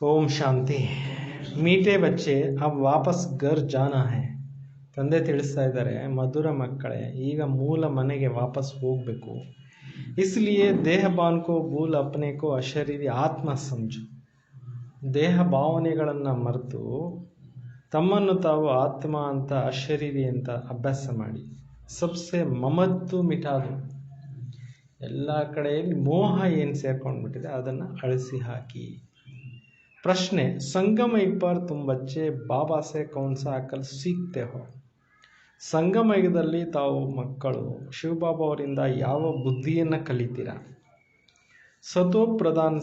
ಓಂ ಶಾಂತಿ. ಮೀಟೆ ಬಚ್ಚೆ ಅಬ್ ವಾಪಸ್ ಗರ್ ಜಾನಾ ಹೈ. ತಂದೆ ತಿಳಿಸ್ತಾ ಇದ್ದಾರೆ, ಮಧುರ ಮಕ್ಕಳೇ, ಈಗ ಮೂಲ ಮನೆಗೆ ವಾಪಸ್ ಹೋಗಬೇಕು. ಇಸ್ಲಿಯೇ ದೇಹ ಬಾನ್ಕೋ ಭೂಲ್ ಅಪ್ನೆಕೋ ಅಶರೀರಿ ಆತ್ಮ ಸಮಜು. ದೇಹ ಭಾವನೆಗಳನ್ನು ಮರೆತು ತಮ್ಮನ್ನು ತಾವು ಆತ್ಮ ಅಂತ ಅಶರೀರಿ ಅಂತ ಅಭ್ಯಾಸ ಮಾಡಿ. ಸಬ್ಸೆ ಮಮತ್ತು ಮಿಟಾದು. ಎಲ್ಲ ಕಡೆಯಲ್ಲಿ ಮೋಹ ಏನು ಸೇರ್ಕೊಂಡ್ಬಿಟ್ಟಿದೆ ಅದನ್ನು ಅಳಿಸಿ ಹಾಕಿ. ಪ್ರಶ್ನೆ, ಸಂಗಮ पर तुम बच्चे बाबा से कौन सा अकल सीखते हो? ಸಂಗಮ ಯುಗದಲ್ಲಿ ತಾವು ಮಕ್ಕಳು ಶಿವಬಾಬಾ ಅವರಿಂದ ಯಾವ ಬುದ್ಧಿಯನ್ನು ಕಲಿತೀರಾ? ಸತೋಪ್ರಧಾನ್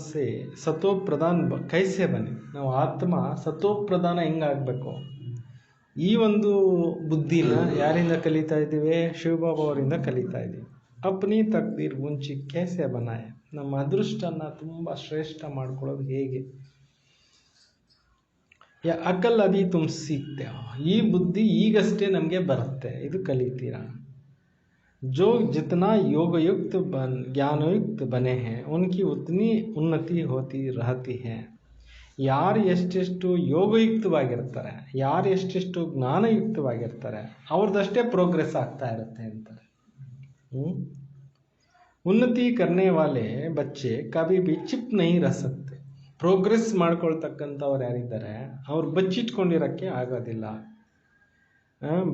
ಕೈಸೆ ಬನ್ನಿ. ನಾವು ಆತ್ಮ ಸತೋಪ್ರಧಾನ ಹೆಂಗಾಗಬೇಕು? ಈ ಒಂದು ಬುದ್ಧಿನ ಯಾರಿಂದ ಕಲಿತಾ ಇದ್ದೀವಿ? ಶಿವಬಾಬಾ ಅವರಿಂದ ಕಲಿತಾ ಇದ್ದೀವಿ. ಅಪ್ನಿ ತಕ್ದೀರ್ ಮುಂಚಿ ಕೈಸೆ ಬನಾಯ. ನಮ್ಮ ಅದೃಷ್ಟನ ತುಂಬ ಶ್ರೇಷ್ಠ ಮಾಡ್ಕೊಳ್ಳೋದು ಹೇಗೆ? ಅಕಲ್ ಅಭಿ ತುಮ್ ಸೀಖ್ತೆ ಹೋ. ಈ ಬುದ್ಧಿ ಈಗಷ್ಟೇ ನಮಗೆ ಬರುತ್ತೆ, ಇದು ಕಲಿತೀರಾ. ಜೋ ಜಿತನಾ ಯೋಗಯುಕ್ತ ಜ್ಞಾನಯುಕ್ತ ಬನೆ ಹೇ ಉನ್ಕಿ ಉತನಿ ಉನ್ನತಿ ಹೋತಿ ರಹತಿ ಹೇ. ಯಾರು ಎಷ್ಟೆಷ್ಟು ಯೋಗಯುಕ್ತವಾಗಿರ್ತಾರೆ, ಯಾರು ಎಷ್ಟೆಷ್ಟು ಜ್ಞಾನಯುಕ್ತವಾಗಿರ್ತಾರೆ, ಅವ್ರದ್ದಷ್ಟೇ ಪ್ರೋಗ್ರೆಸ್ ಆಗ್ತಾ ಇರುತ್ತೆ ಅಂತಾರೆ. ಉನ್ನತಿ ಕರ್ನೆ ವಾಲೆ ಬಚ್ಚೆ ಕಭಿ ಭಿ ಚಿಪ್ ನಹೀ ರಹ ಸಕ್ತೆ. ಪ್ರೋಗ್ರೆಸ್ ಮಾಡ್ಕೊಳ್ತಕ್ಕಂಥವ್ರು ಯಾರಿದ್ದಾರೆ ಅವ್ರು ಬಚ್ಚಿಟ್ಕೊಂಡಿರೋಕ್ಕೆ ಆಗೋದಿಲ್ಲ.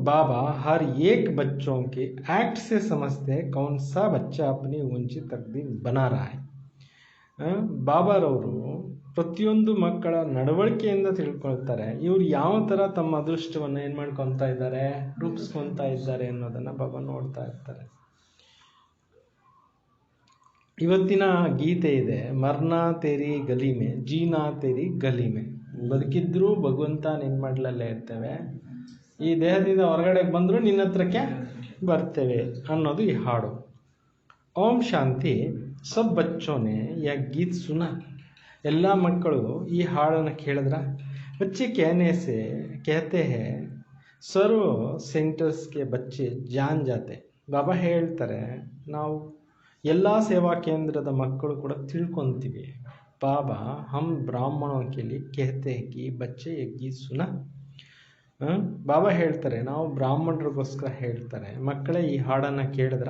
बाबा हर एक बच्चों के एक्ट से समझते हैं कौन सा बच्चा अपनी ऊंची तकदीर बना रहा है. ಬಾಬಾರವರು ಪ್ರತಿಯೊಂದು ಮಕ್ಕಳ ನಡವಳಿಕೆಯಿಂದ ತಿಳ್ಕೊಳ್ತಾರೆ ಇವ್ರು ಯಾವ ಥರ ತಮ್ಮ ಅದೃಷ್ಟವನ್ನು ಏನು ಮಾಡ್ಕೊತಾ ಇದ್ದಾರೆ, ರೂಪಿಸ್ಕೊತಾ ಇದ್ದಾರೆ ಅನ್ನೋದನ್ನು ಬಾಬಾ ನೋಡ್ತಾ ಇರ್ತಾರೆ. ಇವತ್ತಿನ ಗೀತೆ ಇದೆ, ಮರ್ನಾ ತೇರಿ ಗಲಿ ಮೇ ಜೀನಾ ತೇರಿ ಗಲಿ ಮೇ. ಬದುಕಿದ್ರೂ ಭಗವಂತ ನಿನ್ನ ಮಡ್ಲಲ್ಲೇ ಇರ್ತೇವೆ, ಈ ದೇಹದಿಂದ ಹೊರಗಡೆ ಬಂದರೂ ನಿನ್ನ ಹತ್ರಕ್ಕೆ ಬರ್ತೇವೆ ಅನ್ನೋದು ಈ ಹಾಡು. ಓಂ ಶಾಂತಿ. ಸಬ್ ಬಚ್ಚೋನೆ ಯಾ ಗೀತ್ ಸುನಾ. ಎಲ್ಲ ಮಕ್ಕಳು ಈ ಹಾಡನ್ನು ಕೇಳಿದ್ರ? ಬಚ್ಚೆ कहते हैं ಸರ್ವ ಸೆಂಟರ್ಸ್ಗೆ ಬಚ್ಚೆ ಜಾನ್ ಜಾತೆ. ಬಾಬಾ ಹೇಳ್ತಾರೆ, ನಾವು ಎಲ್ಲ ಸೇವಾ ಕೇಂದ್ರದ ಮಕ್ಕಳು ಕೂಡ ತಿಳ್ಕೊತೀವಿ. ಬಾಬಾ ಹಮ್ ಬ್ರಾಹ್ಮಣೋ ಕೆ ಲಿಯೆ कहते हैं कि बच्चे ये गीत सुना. ಬಾಬಾ ಹೇಳ್ತಾರೆ, ನಾವು ಬ್ರಾಹ್ಮಣರಿಗೋಸ್ಕರ ಹೇಳ್ತಾರೆ, ಮಕ್ಕಳೇ ಈ ಹಾಡನ್ನು ಕೇಳಿದ್ರ?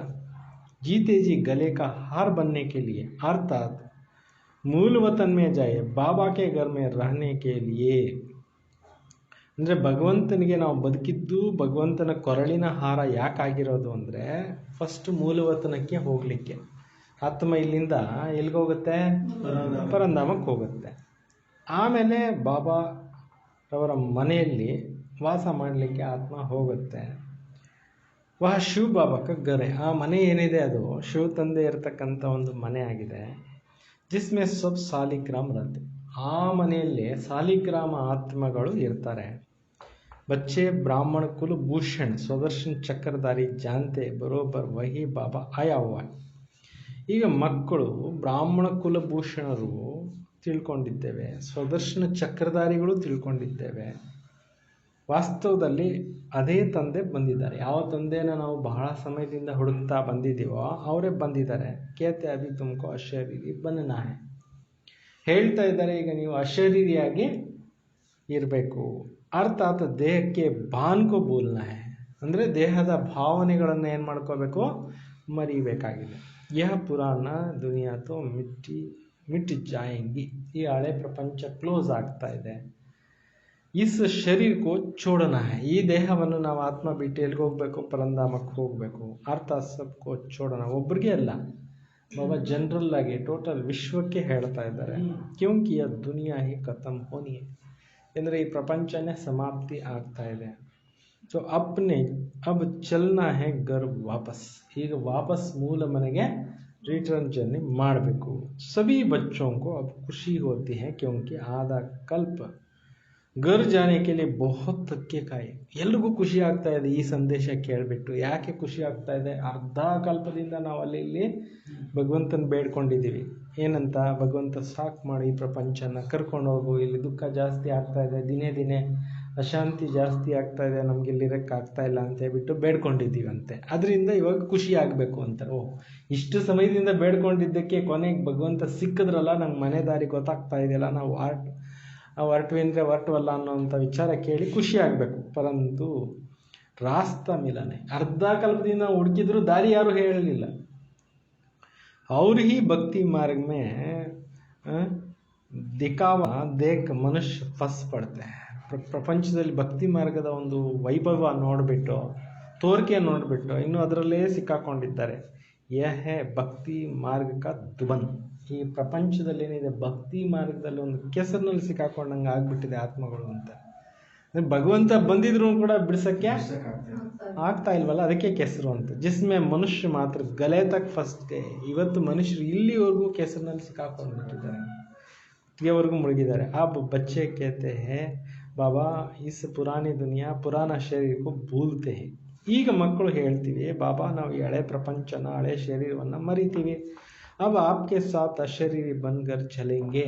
जीते जी गले का हार बनने के लिए अर्थात मूल वतन में जाए बाबा के घर में रहने के लिए. ಅಂದರೆ ಭಗವಂತನಿಗೆ ನಾವು ಬದುಕಿದ್ದು ಭಗವಂತನ ಕೊರಳಿನ ಹಾರ ಯಾಕಾಗಿರೋದು ಅಂದರೆ ಫಸ್ಟ್ ಮೂಲವತನಕ್ಕೆ ಹೋಗಲಿಕ್ಕೆ. ಆತ್ಮ ಇಲ್ಲಿಂದ ಎಲ್ಲಿಗೋಗುತ್ತೆ? ಪರಂಧಾಮಕ್ಕೆ ಹೋಗುತ್ತೆ. ಆಮೇಲೆ ಬಾಬಾರವರ ಮನೆಯಲ್ಲಿ ವಾಸ ಮಾಡಲಿಕ್ಕೆ ಆತ್ಮ ಹೋಗುತ್ತೆ. ವಾಹ ಶಿವ ಬಾಬಾಕ ಗರೆ. ಆ ಮನೆ ಏನಿದೆ ಅದು ಶಿವ ತಂದೆ ಇರತಕ್ಕಂಥ ಒಂದು ಮನೆ ಆಗಿದೆ. ಜಿಸ್ಮೆ ಸಬ್ ಸಾಲಿಗ್ರಾಮ್ ರತೆ. ಆ ಮನೆಯಲ್ಲಿ ಸಾಲಿಗ್ರಾಮ ಆತ್ಮಗಳು ಇರ್ತಾರೆ. ಬಚ್ಚೆ ಬ್ರಾಹ್ಮಣ ಕುಲ ಭೂಷಣ್ ಸ್ವದರ್ಶನ್ ಚಕ್ರಧಾರಿ ಜಾನ್ತೆ ಬರೋಬರ್ ವಹಿ ಬಾಬಾ ಆಯಾ ಹುವಾ. ಈಗ ಮಕ್ಕಳು ಬ್ರಾಹ್ಮಣ ಕುಲಭೂಷಣರು ತಿಳ್ಕೊಂಡಿದ್ದೇವೆ, ಸ್ವದರ್ಶನ ಚಕ್ರಧಾರಿಗಳು ತಿಳ್ಕೊಂಡಿದ್ದೇವೆ. ವಾಸ್ತವದಲ್ಲಿ ಅದೇ ತಂದೆ ಬಂದಿದ್ದಾರೆ. ಯಾವ ತಂದೆನ ನಾವು ಬಹಳ ಸಮಯದಿಂದ ಹುಡುಕ್ತಾ ಬಂದಿದ್ದೀವೋ ಅವರೇ ಬಂದಿದ್ದಾರೆ. ಕೇತೆ ಅಭಿ ತುಮಕೋ ಅಶರೀರಿ ಬನ್ನನಾ ಹೈ. ಹೇಳ್ತಾ ಇದ್ದಾರೆ, ಈಗ ನೀವು ಅಶರೀರಿಯಾಗಿ ಇರಬೇಕು. ಅರ್ಥಾತ್ ದೇಹಕ್ಕೆ ಬಾನ್ಕೋ ಬೋಲ್ನಾ ಹೈ. ಅಂದರೆ ದೇಹದ ಭಾವನೆಗಳನ್ನು ಏನು ಮಾಡ್ಕೋಬೇಕು? ಮರಿಬೇಕಾಗಿದೆ. ಯಹ ಪುರಾಣ ದುನಿಯಾ ತೋ ಮಿಟ್ ಜಾಯೆಂಗಿ. ಈ ಹಳೆ ಪ್ರಪಂಚ ಕ್ಲೋಸ್ ಆಗ್ತಾ ಇದೆ. ಇಸ್ ಶರೀರಕ್ಕೂ ಚೋಡನ ಹೈ. ಈ ದೇಹವನ್ನು ನಾವು ಆತ್ಮ ಬಿಟ್ಟು ಎಲ್ಲಿಗೆ ಹೋಗಬೇಕು? ಪರಂಧಾಮಕ್ಕೆ ಹೋಗಬೇಕು. ಅರ್ಥಾತ್ ಸಬ್ಕೋ ಚೋಡನ. ಒಬ್ರಿಗೆ ಅಲ್ಲ, ಬಾಬಾ ಜನರಲ್ ಆಗಿ ಟೋಟಲ್ ವಿಶ್ವಕ್ಕೆ ಹೇಳ್ತಾ ಇದ್ದಾರೆ. ಕ್ಯೂಂಕಿ ಯಹ ದುನಿಯಾ ಹಿ ಖತಮ್ ಹೋನಿ ಹೈ. ಅಂದರೆ ಈ ಪ್ರಪಂಚನೇ ಸಮಾಪ್ತಿ ಆಗ್ತಾ ಇದೆ. ಸೊ ಅಬ್ ಚಲ್ನಾ ಹೈ ಗರ್ ವಾಪಸ್. ಈಗ ವಾಪಸ್ ಮೂಲ ಮನೆಗೆ ರಿಟರ್ನ್ ಜರ್ನಿ ಮಾಡಬೇಕು. ಸಭಿ ಬಚ್ಚೋಂಕೋ ಅಬ್ ಖುಷಿ ಹೋತಿ ಹೈ ಕ್ಯೂಂಕಿ ಆಧಾ ಕಲ್ಪ ಗರ್ ಜಾನೆ ಕೆ ಲಿಯೆ ಬಹುತ್ ತಕ್ಕೆ ಕಾಯಿ. ಎಲ್ರಿಗೂ ಖುಷಿ ಆಗ್ತಾ ಇದೆ ಈ ಸಂದೇಶ ಕೇಳಿಬಿಟ್ಟು. ಯಾಕೆ ಖುಷಿ ಆಗ್ತಾ ಇದೆ? ಅರ್ಧ ಕಲ್ಪದಿಂದ ನಾವು ಅಲ್ಲಿ ಇಲ್ಲಿ ಭಗವಂತನ ಬೇಡ್ಕೊಂಡಿದ್ದೀವಿ. ಏನಂತ? ಭಗವಂತ ಸಾಕು ಮಾಡಿ ಈ ಪ್ರಪಂಚನ ಕರ್ಕೊಂಡು ಹೋಗು, ಇಲ್ಲಿ ದುಃಖ ಜಾಸ್ತಿ ಆಗ್ತಾ ಇದೆ, ದಿನೇ ದಿನೇ ಅಶಾಂತಿ ಜಾಸ್ತಿ ಆಗ್ತಾ ಇದೆ, ನಮ್ಗೆ ಇಲ್ಲಿರಕ್ಕೆ ಆಗ್ತಾ ಇಲ್ಲ ಅಂತ ಹೇಳ್ಬಿಟ್ಟು ಬೇಡ್ಕೊಂಡಿದ್ದೀವಂತೆ. ಅದರಿಂದ ಇವಾಗ ಖುಷಿ ಆಗಬೇಕು ಅಂತಾರೆ. ಇಷ್ಟು ಸಮಯದಿಂದ ಬೇಡ್ಕೊಂಡಿದ್ದಕ್ಕೆ ಕೊನೆಗೆ ಭಗವಂತ ಸಿಕ್ಕಿದ್ರಲ್ಲ, ನಂಗೆ ಮನೆ ದಾರಿ ಗೊತ್ತಾಗ್ತಾ ಇದೆಯಲ್ಲ, ನಾವು ಹೊರಟ್ವಿ ಅಂದರೆ ಹೊರಟವಲ್ಲ ಅನ್ನೋಂಥ ವಿಚಾರ ಕೇಳಿ ಖುಷಿ ಆಗಬೇಕು. ಪರಂತು ರಾಸ್ತಾ ಮಿಲನೆ, ಅರ್ಧ ಕಲ್ಪದಿಂದ ಹುಡುಕಿದ್ರು ದಾರಿ ಯಾರು ಹೇಳಲಿಲ್ಲ. और ही भक्ति मार्ग में ದಿಕಾವ ದೇಕ್ ಮನುಷ್ಯ ಫಸ್ ಪಡ್ತೆ. ಪ್ರಪಂಚದಲ್ಲಿ ಭಕ್ತಿ ಮಾರ್ಗದ ಒಂದು ವೈಭವ ನೋಡಿಬಿಟ್ಟು, ತೋರಿಕೆ ನೋಡಿಬಿಟ್ಟು ಇನ್ನೂ ಅದರಲ್ಲೇ ಸಿಕ್ಕಾಕೊಂಡಿದ್ದಾರೆ. ಯಹೇ ಭಕ್ತಿ ಮಾರ್ಗ ದುಬನ್. ಈ ಪ್ರಪಂಚದಲ್ಲಿ ಏನಿದೆ ಭಕ್ತಿ ಮಾರ್ಗದಲ್ಲಿ ಒಂದು ಕೆಸರಿನಲ್ಲಿ ಸಿಕ್ಕಾಕೊಂಡಂಗೆ ಆಗ್ಬಿಟ್ಟಿದೆ ಆತ್ಮಗಳು ಅಂತ. ಭಗವಂತ ಬಂದಿದ್ರು ಕೂಡ ಬಿಡ್ಸಕ್ಕೆ ಆಗ್ತಾ ಇಲ್ವಲ್ಲ, ಅದಕ್ಕೆ ಕೆಸರು ಅಂತ. ಜಿಸ್ಮೆ ಮನುಷ್ಯ ಮಾತ್ರ ಗಲೆ ತಕ್ ಫಸ್ಟ್ಗೆ. ಇವತ್ತು ಮನುಷ್ಯರು ಇಲ್ಲಿವರೆಗೂ ಕೆಸರಿನಲ್ಲಿ ಸಿಕ್ಕಾಕೊಂಡ್ಬಿಟ್ಟಿದ್ದಾರೆ, ಕುತ್ತಿಗೆವರೆಗೂ ಮುಳುಗಿದ್ದಾರೆ. अब बच्चे कहते हैं बाबा इस पुरानी दुनिया पुराना शरीर को भूलते हैं. ಈಗ ಮಕ್ಕಳು ಹೇಳ್ತೀವಿ, ಬಾಬಾ ನಾವು ಈ ಹಳೆ ಪ್ರಪಂಚನ ಹಳೆ ಶರೀರವನ್ನು ಮರಿತೀವಿ. अब आपके साथ अशरीरी बनकर चलेंगे.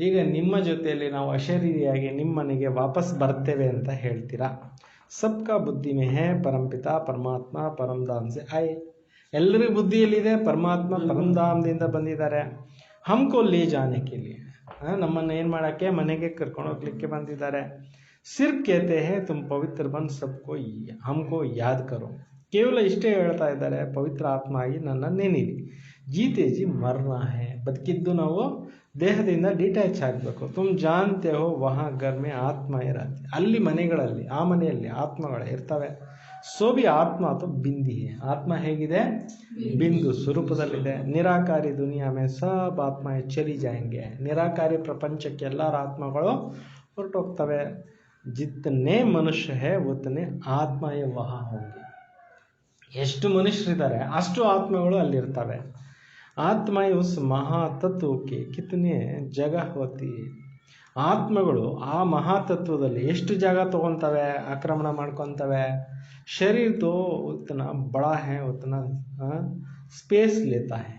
ಈಗ ನಿಮ್ಮ ಜೊತೆಯಲ್ಲಿ ನಾವು ಅಶರೀರಿಯಾಗಿ ನಿಮ್ಮ ಮನೆಗೆ ವಾಪಸ್ ಬರ್ತೇವೆ ಅಂತ ಹೇಳ್ತೀರಾ. ಸಬ್ಕಾ ಬುದ್ಧಿ ಮೇ ಹೇ ಪರಂಪಿತ ಪರಮಾತ್ಮ ಪರಂಧಾಮ್ ಸೆ ಆಯೆ. ಎಲ್ಲರಿಗೂ ಬುದ್ಧಿಯಲ್ಲಿದೆ, ಪರಮಾತ್ಮ ಪರಂಧಾಮದಿಂದ ಬಂದಿದ್ದಾರೆ. ಹಮ್ಕೋ ಲೇ ಜಾನೆ ಕೆ ಲಿಯೆ, ನಮ್ಮನ್ನು ಏನು ಮಾಡೋಕ್ಕೆ ಮನೆಗೆ ಕರ್ಕೊಂಡು ಹೋಗ್ಲಿಕ್ಕೆ ಬಂದಿದ್ದಾರೆ. ಸಿರ್ಫ್ ಕೇತೆ ಹೇ ತುಮ್ ಪವಿತ್ರ ಬಂದ್ ಸಬ್ಕೋ ಹಮ್ಕೋ ಯಾದ್ ಕರೋ. ಕೇವಲ ಇಷ್ಟೇ ಹೇಳ್ತಾ ಇದ್ದಾರೆ, ಪವಿತ್ರ ಆತ್ಮ ಆಗಿ ನನ್ನ ನೆನೀರಿ. ಜೀತೇಜಿ ಮರ್ನ ಹೇ, ಬದುಕಿದ್ದು ನಾವು ದೇಹದಿಂದ ಡಿಟ್ಯಾಚ್ ಆಗಬೇಕು. ತುಮ್ ಜಾನ್ತೆ ಹೋ ವಹಾ ಗರ್ಮೆ ಆತ್ಮ ಇರತ್ತೆ. ಅಲ್ಲಿ ಮನೆಗಳಲ್ಲಿ, ಆ ಮನೆಯಲ್ಲಿ ಆತ್ಮಗಳು ಇರ್ತವೆ. ಸೋಬಿ ಆತ್ಮ ಅಥವಾ ಬಿಂದಿ. ಆತ್ಮ ಹೇಗಿದೆ? ಬಿಂದು ಸ್ವರೂಪದಲ್ಲಿದೆ. ನಿರಾಕಾರಿ ದುನಿಯಾ ಮೇ ಸಬ್ ಆತ್ಮ ಚಲಿ ಜಾಯಂಗೆ. ನಿರಾಕಾರಿ ಪ್ರಪಂಚಕ್ಕೆ ಎಲ್ಲರ ಆತ್ಮಗಳು ಹೊರಟೋಗ್ತವೆ. ಜಿತನೆ ಮನುಷ್ಯ ಹೇ ಉತನೆ ಆತ್ಮಯೇ ವಹ ಹೋಗಿ. ಎಷ್ಟು ಮನುಷ್ಯರಿದ್ದಾರೆ ಅಷ್ಟು ಆತ್ಮಗಳು ಅಲ್ಲಿರ್ತವೆ. ಆತ್ಮ ಉಸ್ ಮಹಾತತ್ವಕ್ಕೆ ಕಿತನೆ ಜಾಗ ಹೋತಿ. ಆತ್ಮಗಳು ಆ ಮಹಾತತ್ವದಲ್ಲಿ ಎಷ್ಟು ಜಾಗ ತಗೊತವೆ, ಆಕ್ರಮಣ ಮಾಡ್ಕೊತವೆ. ಶರೀರ ತೋ ಉतना ಬड़ा है उतना ಸ್ಪೇಸ್ ಲೇತಾ है.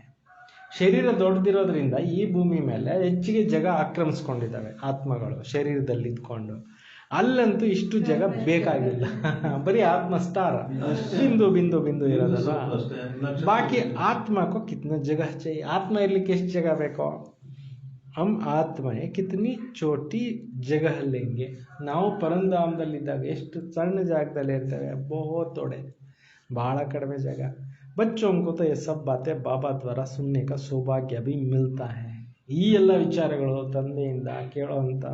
ಶರೀರ ದೊಡ್ಡದಿರೋದ್ರಿಂದ ಈ ಭೂಮಿ ಮೇಲೆ ಹೆಚ್ಚಿಗೆ ಜಾಗ ಆಕ್ರಮಿಸ್ಕೊಂಡಿದ್ದಾವೆ ಆತ್ಮಗಳು ಶರೀರದಲ್ಲಿ ಇದ್ಕೊಂಡು. ಅಲ್ಲಂತೂ ಇಷ್ಟು ಜಾಗ ಬೇಕಾಗಿಲ್ಲ, ಬರೀ ಆತ್ಮ ಸ್ಟಾರ್ ಬಿಂದು ಬಿಂದು ಬಿಂದು ಇರೋದಲ್ಲ. ಬಾಕಿ ಆತ್ಮಕ್ಕೂ ಕಿತ್ನ ಜಾಗ चाहिए. ಆತ್ಮ ಇರ್ಲಿಕ್ಕೆ ಎಷ್ಟು ಜಾಗ ಬೇಕೋ, ಹಮ್ ಆತ್ಮ ಕಿತ್ನಿ ಚೋಟಿ ಜಾಗ ಲೆಂಗೆ. ನಾವು ಪರಂಧಾಮದಲ್ಲಿದ್ದಾಗ ಎಷ್ಟು ಸಣ್ಣ ಜಾಗದಲ್ಲಿ ಇರ್ತೇವೆ, ಬಹುತ್ ತೊಡೆ, ಬಹಳ ಕಡಿಮೆ ಜಾಗ. ಬಚ್ಚೋಂ ಕೋ ತೋ ಯೇ ಸಬ್ ಬಾತೆ ಬಾಬಾ ದ್ವಾರ ಸುನ್ನೆ ಕಾ ಸೌಭಾಗ್ಯ ಭಿ ಮಿಲ್ತಾ ಹೈ. ಈ ಎಲ್ಲ ವಿಚಾರಗಳು ತಂದೆಯಿಂದ ಕೇಳುವಂಥ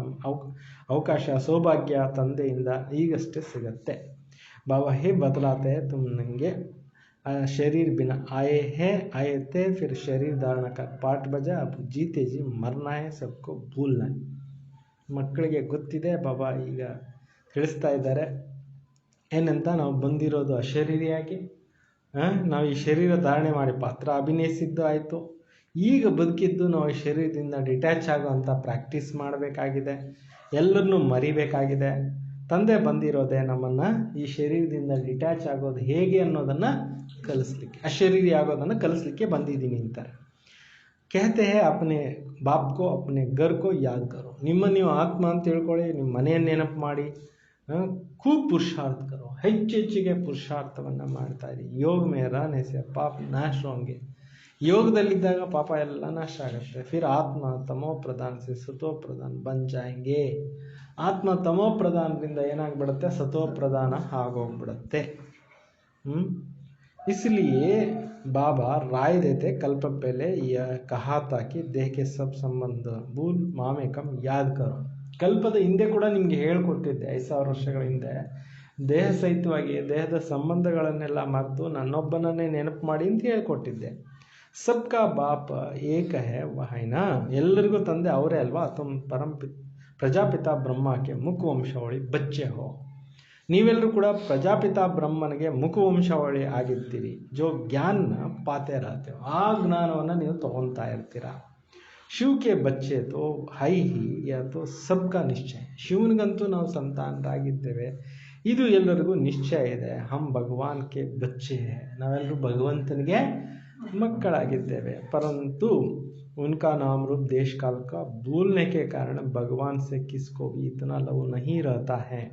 ಅವಕಾಶ, ಸೌಭಾಗ್ಯ ತಂದೆಯಿಂದ ಈಗಷ್ಟೇ ಸಿಗತ್ತೆ. ಬಾಬಾ ಹೇ ಬದಲಾತೆ ತುಮ್ ನನಗೆ शरीर बिना आए हैं आए थे फिर शरीर धारण का पाठ बजा अब जीते जी मरना है सबको भूलना है. ಮಕ್ಕಳಿಗೆ ಗೊತ್ತಿದೆ, ಬಾಬಾ ಈಗ ತಿಳಿಸ್ತಾ ಇದ್ದಾರೆ ಏನಂತ. ನಾವು ಬಂದಿರೋದು ಅಶರೀರಿಯಾಗಿ, ನಾವು ಈ ಶರೀರ ಧಾರಣೆ ಮಾಡಿ ಪಾತ್ರ ಅಭಿನಯಿಸಿದ್ದು ಆಯಿತು. ಈಗ ಬದುಕಿದ್ದು ನಾವು ಈ ಶರೀರದಿಂದ ಡಿಟ್ಯಾಚ್ ಆಗೋವಂಥ ಪ್ರಾಕ್ಟೀಸ್ ಮಾಡಬೇಕಾಗಿದೆ, ಎಲ್ಲರನ್ನೂ ಮರಿಬೇಕಾಗಿದೆ. ತಂದೆ ಬಂದಿರೋದೇ ನಮ್ಮನ್ನು ಈ ಶರೀರದಿಂದ ಡಿಟ್ಯಾಚ್ ಆಗೋದು ಹೇಗೆ ಅನ್ನೋದನ್ನು ಕಲಿಸ್ಲಿಕ್ಕೆ, ಅಶರೀರಿ ಆಗೋದನ್ನು ಕಲಿಸ್ಲಿಕ್ಕೆ ಬಂದಿದ್ದೀನಿ ಅಂತಾರೆ. कहते हैं अपने बाप को अपने घर को याद करो. ನಿಮ್ಮ ನೀವು ಆತ್ಮ ಅಂತ ತಿಳ್ಕೊಳ್ಳಿ, ನಿಮ್ಮ ಮನೆಯನ್ನು ನೆನಪು ಮಾಡಿ, खूब पुरुषार्थ करो. ಹೆಚ್ಚೆಚ್ಚಿಗೆ ಪುರುಷಾರ್ಥವನ್ನು ಮಾಡ್ತಾ ಇರಿ. ಯೋಗ ಮೇ रहने से पाप नाश होंगे. ಯೋಗದಲ್ಲಿದ್ದಾಗ ಪಾಪ ಎಲ್ಲ ನಾಶ ಆಗುತ್ತೆ. ಫಿರ್ ಆತ್ಮ ತಮೋ ಪ್ರಧಾನ ಸೆ ಸತೋ ಪ್ರಧಾನ ಬನ್ ಜಾಯಂಗೆ. ಆತ್ಮ ತಮೋ ಪ್ರಧಾನದಿಂದ ಏನಾಗ್ಬಿಡುತ್ತೆ, ಸತೋ ಪ್ರಧಾನ ಆಗೋಗ್ಬಿಡುತ್ತೆ. इसलिए बाबा राय देते कल्प पहले यह कहा था कि देह के सब संबंध भूल मामेकम याद करो. ಕಲ್ಪದ ಹಿಂದೆ ಕೂಡ ನಿಮಗೆ ಹೇಳ್ಕೊಟ್ಟಿದ್ದೆ, 5000 ವರ್ಷಗಳ ಹಿಂದೆ, ದೇಹ ಸಹಿತವಾಗಿ ದೇಹದ ಸಂಬಂಧಗಳನ್ನೆಲ್ಲ ಮರೆತು ನನ್ನೊಬ್ಬನನ್ನೇ ನೆನಪು ಮಾಡಿ ಅಂತ ಹೇಳ್ಕೊಟ್ಟಿದ್ದೆ. ಸಬ್ಕಾ ಬಾಪ್ ಏಕ ಹೇ ವಹೈನಾ. ಎಲ್ಲರಿಗೂ ತಂದೆ ಅವರೇ ಅಲ್ವಾ. ತುಮ್ ಪ್ರಜಾಪಿತ ಬ್ರಹ್ಮಕ್ಕೆ ಮುಖವಂಶಾವಳಿ ಬಚ್ಚೆ ಹೋ. ನೀವೆಲ್ಲರೂ ಕೂಡ ಪ್ರಜಾಪಿತ ಬ್ರಹ್ಮನಿಗೆ ಮುಖವಂಶಾವಳಿ ಆಗಿರ್ತೀರಿ. ಜೋ ಜ್ಞಾನ ಪಾತೆ ರಾತೆ, ಆ ಜ್ಞಾನವನ್ನು ನೀವು ತಗೊತಾ ಇರ್ತೀರ. ಶಿವಕ್ಕೆ ಬಚ್ಚೆ ತೋ ಹೈ ಹಿ ಯಾ ತೋ ಸಬ್ಕಾ ನಿಶ್ಚಯ. ಶಿವನಿಗಂತೂ ನಾವು ಸಂತಾನರಾಗಿದ್ದೇವೆ, ಇದು ಎಲ್ಲರಿಗೂ ನಿಶ್ಚಯ ಇದೆ. ಹಮ್ ಭಗವಾನ್ಗೆ ಬಚ್ಚೆ ಹೇ, ನಾವೆಲ್ಲರೂ ಭಗವಂತನಿಗೆ ಮಕ್ಕಳಾಗಿದ್ದೇವೆ. ಪರಂತು उनका नाम रूप देश काल का भूलने के कारण भगवान से किसको भी इतना लव नहीं रहता है.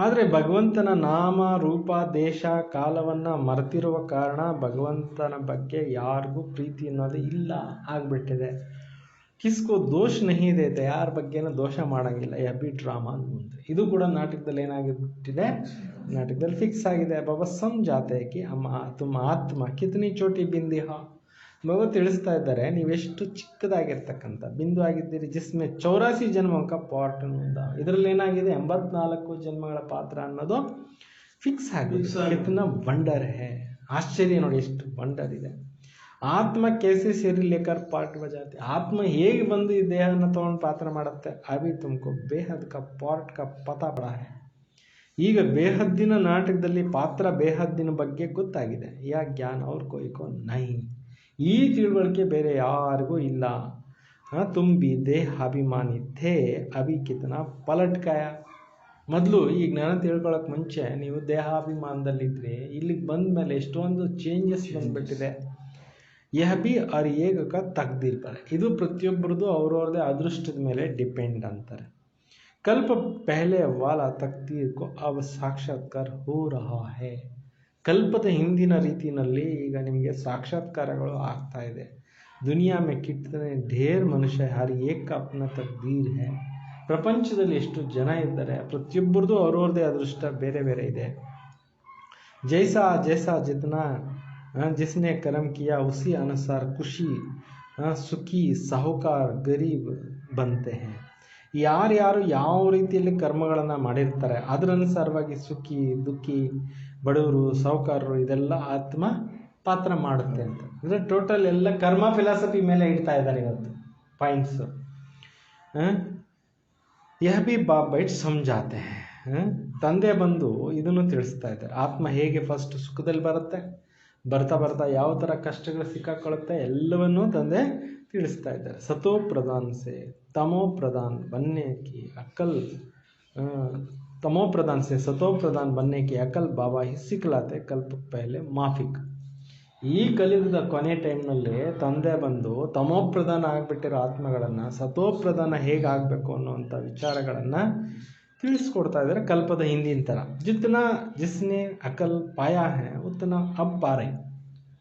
ಆದರೆ ಭಗವಂತನ ನಾಮ ರೂಪ ದೇಶ ಕಾಲವನ್ನು ಮರೆತಿರುವ ಕಾರಣ ಭಗವಂತನ ಬಗ್ಗೆ ಯಾರಿಗೂ ಪ್ರೀತಿ ಅನ್ನೋದು ಇಲ್ಲ ಆಗಿಬಿಟ್ಟಿದೆ. ಕಿಸ್ಕೋ ದೋಷ ನಹಿ ದೇತೆ, ಯಾರ ಬಗ್ಗೆನೂ ದೋಷ ಮಾಡಂಗಿಲ್ಲ. ಅಭಿ ಡ್ರಾಮಾ ಮುಂದೆ ಇದು ಕೂಡ ನಾಟಕದಲ್ಲಿ ಏನಾಗಿಬಿಟ್ಟಿದೆ, ನಾಟಕದಲ್ಲಿ ಫಿಕ್ಸ್ ಆಗಿದೆ. ಬಾಬಾ ಸಮझाते कि तुम ಆತ್ಮ ಕಿತನಿ ಚೋಟಿ ಬಿಂದಿ ಹೋ. ಬಾಬಾ ತಿಳಿಸ್ತಾ ಇದ್ದಾರೆ, ನೀವೆಷ್ಟು ಚಿಕ್ಕದಾಗಿರ್ತಕ್ಕಂಥ ಬಿಂದು ಆಗಿದ್ದೀರಿ. ಜಿಸ್ಮೆ 84 ಜನ್ಮಕ ಪಾರ್ಟ್ ಅನ್ನೋದ, ಇದರಲ್ಲಿ ಏನಾಗಿದೆ 84 ಜನ್ಮಗಳ ಪಾತ್ರ ಅನ್ನೋದು ಫಿಕ್ಸ್ ಆಗಿದೆ. ಕಿತನ ವಂಡರ್ ಹೇ, ಆಶ್ಚರ್ಯ ನೋಡಿ ಎಷ್ಟು ವಂಡರ್ ಇದೆ. ಆತ್ಮ ಕೇಸೆ ಸೇರಿ ಲೇಕರ್ ಪಾರ್ಟ್ ಬಜಾತೆ, ಆತ್ಮ ಹೇಗೆ ಬಂದು ಈ ದೇಹನ ತಗೊಂಡು ಪಾತ್ರ ಮಾಡುತ್ತೆ. ಅಭಿ ತುಮಕೋ ಬೇಹದ್ ಕ ಪಾರ್ಟ್ ಕ ಪತಾ ಪಡ ಹೈ. ಈಗ ಬೇಹದ್ದಿನ ನಾಟಕದಲ್ಲಿ ಪಾತ್ರ ಬೇಹದ್ದಿನ ಬಗ್ಗೆ ಗೊತ್ತಾಗಿದೆ. ಯಾ ಜ್ಞಾನ ಅವ್ರ ಕೋಯಿಕೋ ನೈ, ಈ ತಿಳುವಳಿಕೆ ಬೇರೆ ಯಾರಿಗೂ ಇಲ್ಲ. ತುಮ್ ಬಿ ದೇಹಾಭಿಮಾನಿ ಥೇ, ಅಭಿ ಕಿತನಾ ಪಲಟ್ಕಾಯ. ಮೊದಲು ಈ ಜ್ಞಾನ ತಿಳ್ಕೊಳ್ಳೋಕೆ ಮುಂಚೆ ನೀವು ದೇಹಾಭಿಮಾನದಲ್ಲಿದ್ದರೆ, ಇಲ್ಲಿಗೆ ಬಂದ ಮೇಲೆ ಎಷ್ಟೊಂದು ಚೇಂಜಸ್ ಬಂದ್ಬಿಟ್ಟಿದೆ. ಯಹ ಬಿ ಅವ್ರ ಏಕ ತಕ್ದೀರ್ ಪರ, ಇದು ಪ್ರತಿಯೊಬ್ಬರದು ಅವ್ರವ್ರದೇ ಅದೃಷ್ಟದ ಮೇಲೆ ಡಿಪೆಂಡ್ ಅಂತಾರೆ. ಕಲ್ಪ ಪಹಲೆ ವಾಲ ತಕ್ದೀರ್ ಕೋ ಅವ ಸಾಕ್ಷಾತ್ಕಾರ ಹೋ ರಹಾ ಹೈ. ಕಲ್ಪದ ಹಿಂದಿನ ರೀತಿಯಲ್ಲಿ ಈಗ ನಿಮಗೆ ಸಾಕ್ಷಾತ್ಕಾರಗಳು ಆಗ್ತಾ ಇದೆ. ದುನಿಯಾ ಮೇ ಕಿತ್ತನೆ ಢೇರ್ ಮನುಷ್ಯ, ಹರ್ ಏಕ ಅಪ್ನ ತಕ್ದೀರ್ ಹೈ. ಪ್ರಪಂಚದಲ್ಲಿ ಎಷ್ಟು ಜನ ಇದ್ದಾರೆ, ಪ್ರತಿಯೊಬ್ಬರದು ಅವ್ರವ್ರದೇ ಅದೃಷ್ಟ ಬೇರೆ ಬೇರೆ ಇದೆ. ಜೈಸಾ ಜೈಸಾ ಜಿತನಾ जिसने कर्म किया उसी अनुसार खुशी सुखी ಸಾಹುಕಾರ ಗರೀಬ್ बनते हैं. ಯಾರ್ಯಾರು ಯಾವ ರೀತಿಯಲ್ಲಿ ಕರ್ಮಗಳನ್ನು ಮಾಡಿರ್ತಾರೆ ಅದರ ಅನುಸಾರವಾಗಿ ಸುಖಿ ದುಃಖಿ ಬಡವರು ಸಾಹುಕಾರರು ಇದೆಲ್ಲ ಆತ್ಮ ಪಾತ್ರ ಮಾಡುತ್ತೆ ಅಂತ. ಅಂದರೆ ಟೋಟಲ್ ಎಲ್ಲ ಕರ್ಮ ಫಿಲಾಸಫಿ ಮೇಲೆ ಇಡ್ತಾ ಇದ್ದಾರೆ ಇವತ್ತು ಪಾಯಿಂಟ್ಸ್. ಯಹ ಬಿ ಬಾಪ್ ಬೈಟ್ ಸಮझाते हैं. ತಂದೆ ಬಂದು ಇದನ್ನು ತಿಳಿಸ್ತಾ ಇದ್ದಾರೆ. ಆತ್ಮ ಹೇಗೆ ಫಸ್ಟ್ ಸುಖದಲ್ಲಿ ಬರುತ್ತೆ, ಬರ್ತಾ ಬರ್ತಾ ಯಾವ ಥರ ಕಷ್ಟಗಳು ಸಿಕ್ಕಾಕೊಳ್ಳುತ್ತೆ ಎಲ್ಲವನ್ನೂ ತಂದೆ ತಿಳಿಸ್ತಾ ಇದ್ದಾರೆ. ಸತೋ ಪ್ರಧಾನ್ ಸೆ ತಮೋ ಪ್ರಧಾನ್ ಬನ್ನೆ ಕಿ ಅಕಲ್, ತಮೋ ಪ್ರಧಾನ್ ಸೆ ಸತೋ ಪ್ರಧಾನ್ ಬನ್ನೆ ಕಿ ಅಕಲ್ ಬಾಬಾ ಹಿ ಸಿಕ್ಲಾತೆ ಕಲ್ಪ ಪಹಲೆ ಮಾಫಿಕ್. ಈ ಕಲಿಯುಗದ ಕೊನೆ ಟೈಮ್ನಲ್ಲಿ ತಂದೆ ಬಂದು ತಮೋ ಪ್ರಧಾನ ಆಗಿಬಿಟ್ಟಿರೋ ಆತ್ಮಗಳನ್ನು ಸತೋ ಪ್ರಧಾನ ಹೇಗೆ ಆಗಬೇಕು ಅನ್ನುವಂಥ ವಿಚಾರಗಳನ್ನು ತಿಳಿಸ್ಕೊಡ್ತಾ ಇದ್ದಾರೆ ಕಲ್ಪದ ಹಿಂದಿನ ಥರ. ಜಿತನಾ ಜಿಸ್ನೆ ಅಕಲ್ ಪಾಯಾ ಹೈ ಉತನಾ ಅಬ್ ಪಾರೈ.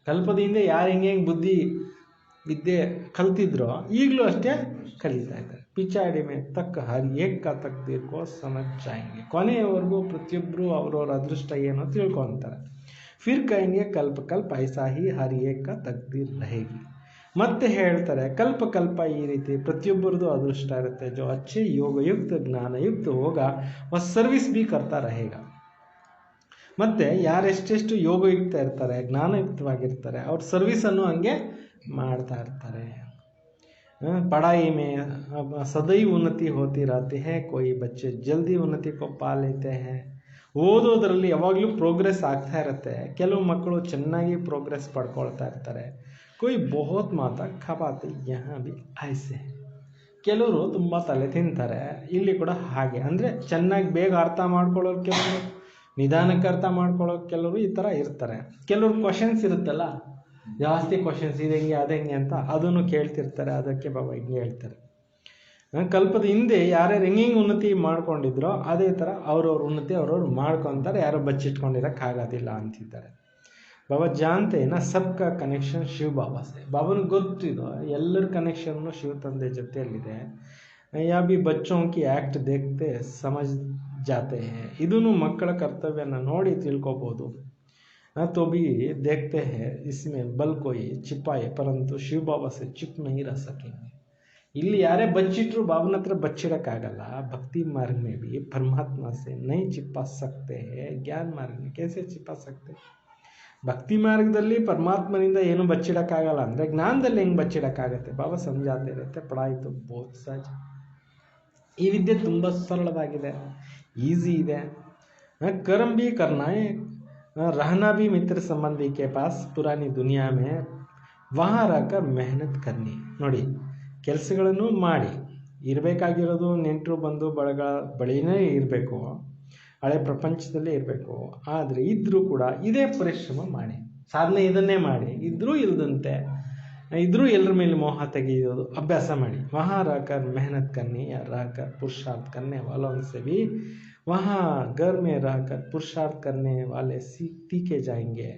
ಕಲ್ಪದ ಹಿಂದೆ ಯಾರು ಹೆಂಗೆ ಬುದ್ಧಿ ವಿದ್ಯೆ ಕಲ್ತಿದ್ರೋ ಈಗಲೂ ಅಷ್ಟೇ ಕಲಿತಾ ಇದ್ದಾರೆ. ಪಿಚಾಡಿ ಮೇ ತಕ್ಕ ಹರ್ ಏಕ ತಕ್ದೀರ್ ಕೋ ಸಮಜ್ ಜಾಯೆಂಗೆ. ಕೊನೆಯವರೆಗೂ ಪ್ರತಿಯೊಬ್ಬರು ಅವ್ರವ್ರ ಅದೃಷ್ಟ ಏನೋ ತಿಳ್ಕೊತಾರೆ. ಫಿರ್ ಕಹೆಂಗೆ ಕಲ್ಪ ಕಲ್ಪ ಐಸಾ ಹಿ ಹರ್ ಏಕ ತಕ್ದೀರ್ ರಹೇಗಿ. ಮತ್ತೆ ಹೇಳ್ತಾರೆ ಕಲ್ಪ ಕಲ್ಪ ಈ ರೀತಿ ಪ್ರತಿಯೊಬ್ಬರದು ಅದೃಷ್ಟ ಇರುತ್ತೆ. ಜೋ ಅಚ್ಚೆ ಯೋಗಯುಕ್ತ ಜ್ಞಾನಯುಕ್ತ ಹೋಗ ವ ಸರ್ವಿಸ್ ಬಿ ಕರ್ತಾ ರಹೇಗ. ಮತ್ತು ಯಾರೆಷ್ಟೆಷ್ಟು ಯೋಗಯುಕ್ತ ಇರ್ತಾರೆ ಜ್ಞಾನಯುಕ್ತವಾಗಿರ್ತಾರೆ ಅವ್ರ ಸರ್ವಿಸನ್ನು ಹಂಗೆ ಮಾಡ್ತಾ ಇರ್ತಾರೆ. ಪಢಾಯಿ ಮೇ ಸದೈವ್ ಉನ್ನತಿ ಹೋತಿ रहती है. कोई बच्चे जल्दी उन्नति को पा लेते हैं. ಓದೋದ್ರಲ್ಲಿ ಯಾವಾಗಲೂ ಪ್ರೋಗ್ರೆಸ್ ಆಗ್ತಾ ಇರುತ್ತೆ. ಕೆಲವು ಮಕ್ಕಳು ಚೆನ್ನಾಗಿ ಪ್ರೋಗ್ರೆಸ್ ಪಡ್ಕೊಳ್ತಾ ಇರ್ತಾರೆ. ಕೊಯ್ ಬಹುತ್ ಮಾತಾ ಖಪಾತೆ ಯಹಾ ಬಿ ಐಸೆ. ಕೆಲವರು ತುಂಬ ತಲೆ ತಿಂತಾರೆ. ಇಲ್ಲಿ ಕೂಡ ಹಾಗೆ, ಅಂದರೆ ಚೆನ್ನಾಗಿ ಬೇಗ ಅರ್ಥ ಮಾಡ್ಕೊಳ್ಳೋರು ಕೆಲವರು, ನಿಧಾನಕ್ಕೆ ಅರ್ಥ ಮಾಡ್ಕೊಳ್ಳೋರು ಕೆಲವರು ಈ ಥರ ಇರ್ತಾರೆ. ಕೆಲವ್ರು ಕ್ವಶನ್ಸ್ ಇರುತ್ತಲ್ಲ, ಜಾಸ್ತಿ ಕ್ವಶನ್ಸ್ ಇದು ಹೆಂಗೆ ಅದು ಹೆಂಗೆ ಅಂತ ಅದನ್ನು ಕೇಳ್ತಿರ್ತಾರೆ. ಅದಕ್ಕೆ ಬಾಬಾ ಹಿಂಗೆ ಹೇಳ್ತಾರೆ. ಕಲ್ಪದ ಹಿಂದೆ ಯಾರ್ಯಾರು ಹೆಂಗೆ ಉನ್ನತಿ ಮಾಡ್ಕೊಂಡಿದ್ರೋ ಅದೇ ಥರ ಅವ್ರವ್ರ ಉನ್ನತಿ ಅವ್ರವ್ರು ಮಾಡ್ಕೊತಾರೆ. ಯಾರೋ ಬಚ್ಚಿಟ್ಕೊಂಡಿರೋಕ್ಕಾಗೋದಿಲ್ಲ ಅಂತಿದ್ದಾರೆ. ಬಾಬಾ ಜಾನ್ತೆ ನಾ ಸಬ್ಕ ಕನೆಕ್ಷನ್ ಶಿವ ಬಾಬಾ ಸೆ. ಬಾಬಾನಿಗೆ ಗೊತ್ತಿದೋ ಎಲ್ಲರ ಕನೆಕ್ಷನ್ನು ಶಿವ ತಂದೆ ಜೊತೆಯಲ್ಲಿದೆ. ಯಾ ಬಿ ಬಚ್ಚೋಂ ಕಿ ಆ್ಯಕ್ಟ್ ದೇಖ್ತೆ ಸಮಜ್ ಜಾತೆ ಹೇ. ಇದನ್ನು ಮಕ್ಕಳ ಕರ್ತವ್ಯನ ನೋಡಿ ತಿಳ್ಕೊಬೋದು. तो भी देखते हैं इसमें बल कोई छिपाए परंतु शिव बाबा से चुप नहीं रह सकेंगे. ಇಲ್ಲಿ ಯಾರೇ ಬಚ್ಚಿಟ್ರು ಬಾಬನ ಹತ್ರ ಬಚ್ಚಿಡಕ್ಕಾಗಲ್ಲ. ಭಕ್ತಿ ಮಾರ್ಗ में भी परमात्मा से नहीं छिपा सकते हैं. ज्ञान मार्ग में कैसे छिपा सकते. ಭಕ್ತಿ ಮಾರ್ಗದಲ್ಲಿ ಪರಮಾತ್ಮನಿಂದ ಏನು ಬಚ್ಚಿಡಕ್ಕಾಗಲ್ಲ ಅಂದರೆ ಜ್ಞಾನದಲ್ಲಿ ಹೆಂಗೆ ಬಚ್ಚಿಡಕ್ಕಾಗತ್ತೆ. ಬಾಬಾ ಸಮझाते रहते ಪಡಾಯಿತು ಬಹುತ್ ಸಹಜ. ಈ ವಿದ್ಯೆ ತುಂಬ ಸರಳವಾಗಿದೆ, ಈಸಿ ಇದೆ. कर्म भी करना है, रहना भी मित्र संबंधी के पास पुरानी दुनिया में वहाँ रहकर मेहनत करनी. ನೋಡಿ, ಕೆಲಸಗಳನ್ನು ಮಾಡಿ ಇರಬೇಕಾಗಿರೋದು ನೆಂಟರು ಬಂದು ಬಳಗ ಬಳಿನೇ ಇರಬೇಕು, ಹಳೆ ಪ್ರಪಂಚದಲ್ಲೇ ಇರಬೇಕು. ಆದರೆ ಇದ್ದರೂ ಕೂಡ ಇದೇ ಪರಿಶ್ರಮ ಮಾಡಿ, ಸಾಧನೆ ಇದನ್ನೇ ಮಾಡಿ, ಇದ್ರೂ ಇಲ್ಲದಂತೆ ಇದ್ರೂ ಎಲ್ಲರ ಮೇಲೆ ಮೋಹ ತೆಗೆಯೋದು ಅಭ್ಯಾಸ ಮಾಡಿ. वहाँ रहकर मेहनत करनी या रहकर पुरुषार्थ करने वालों से भी वहाँ घर में रहकर पुरुषार्थ करने वाले सीखे जाएंगे.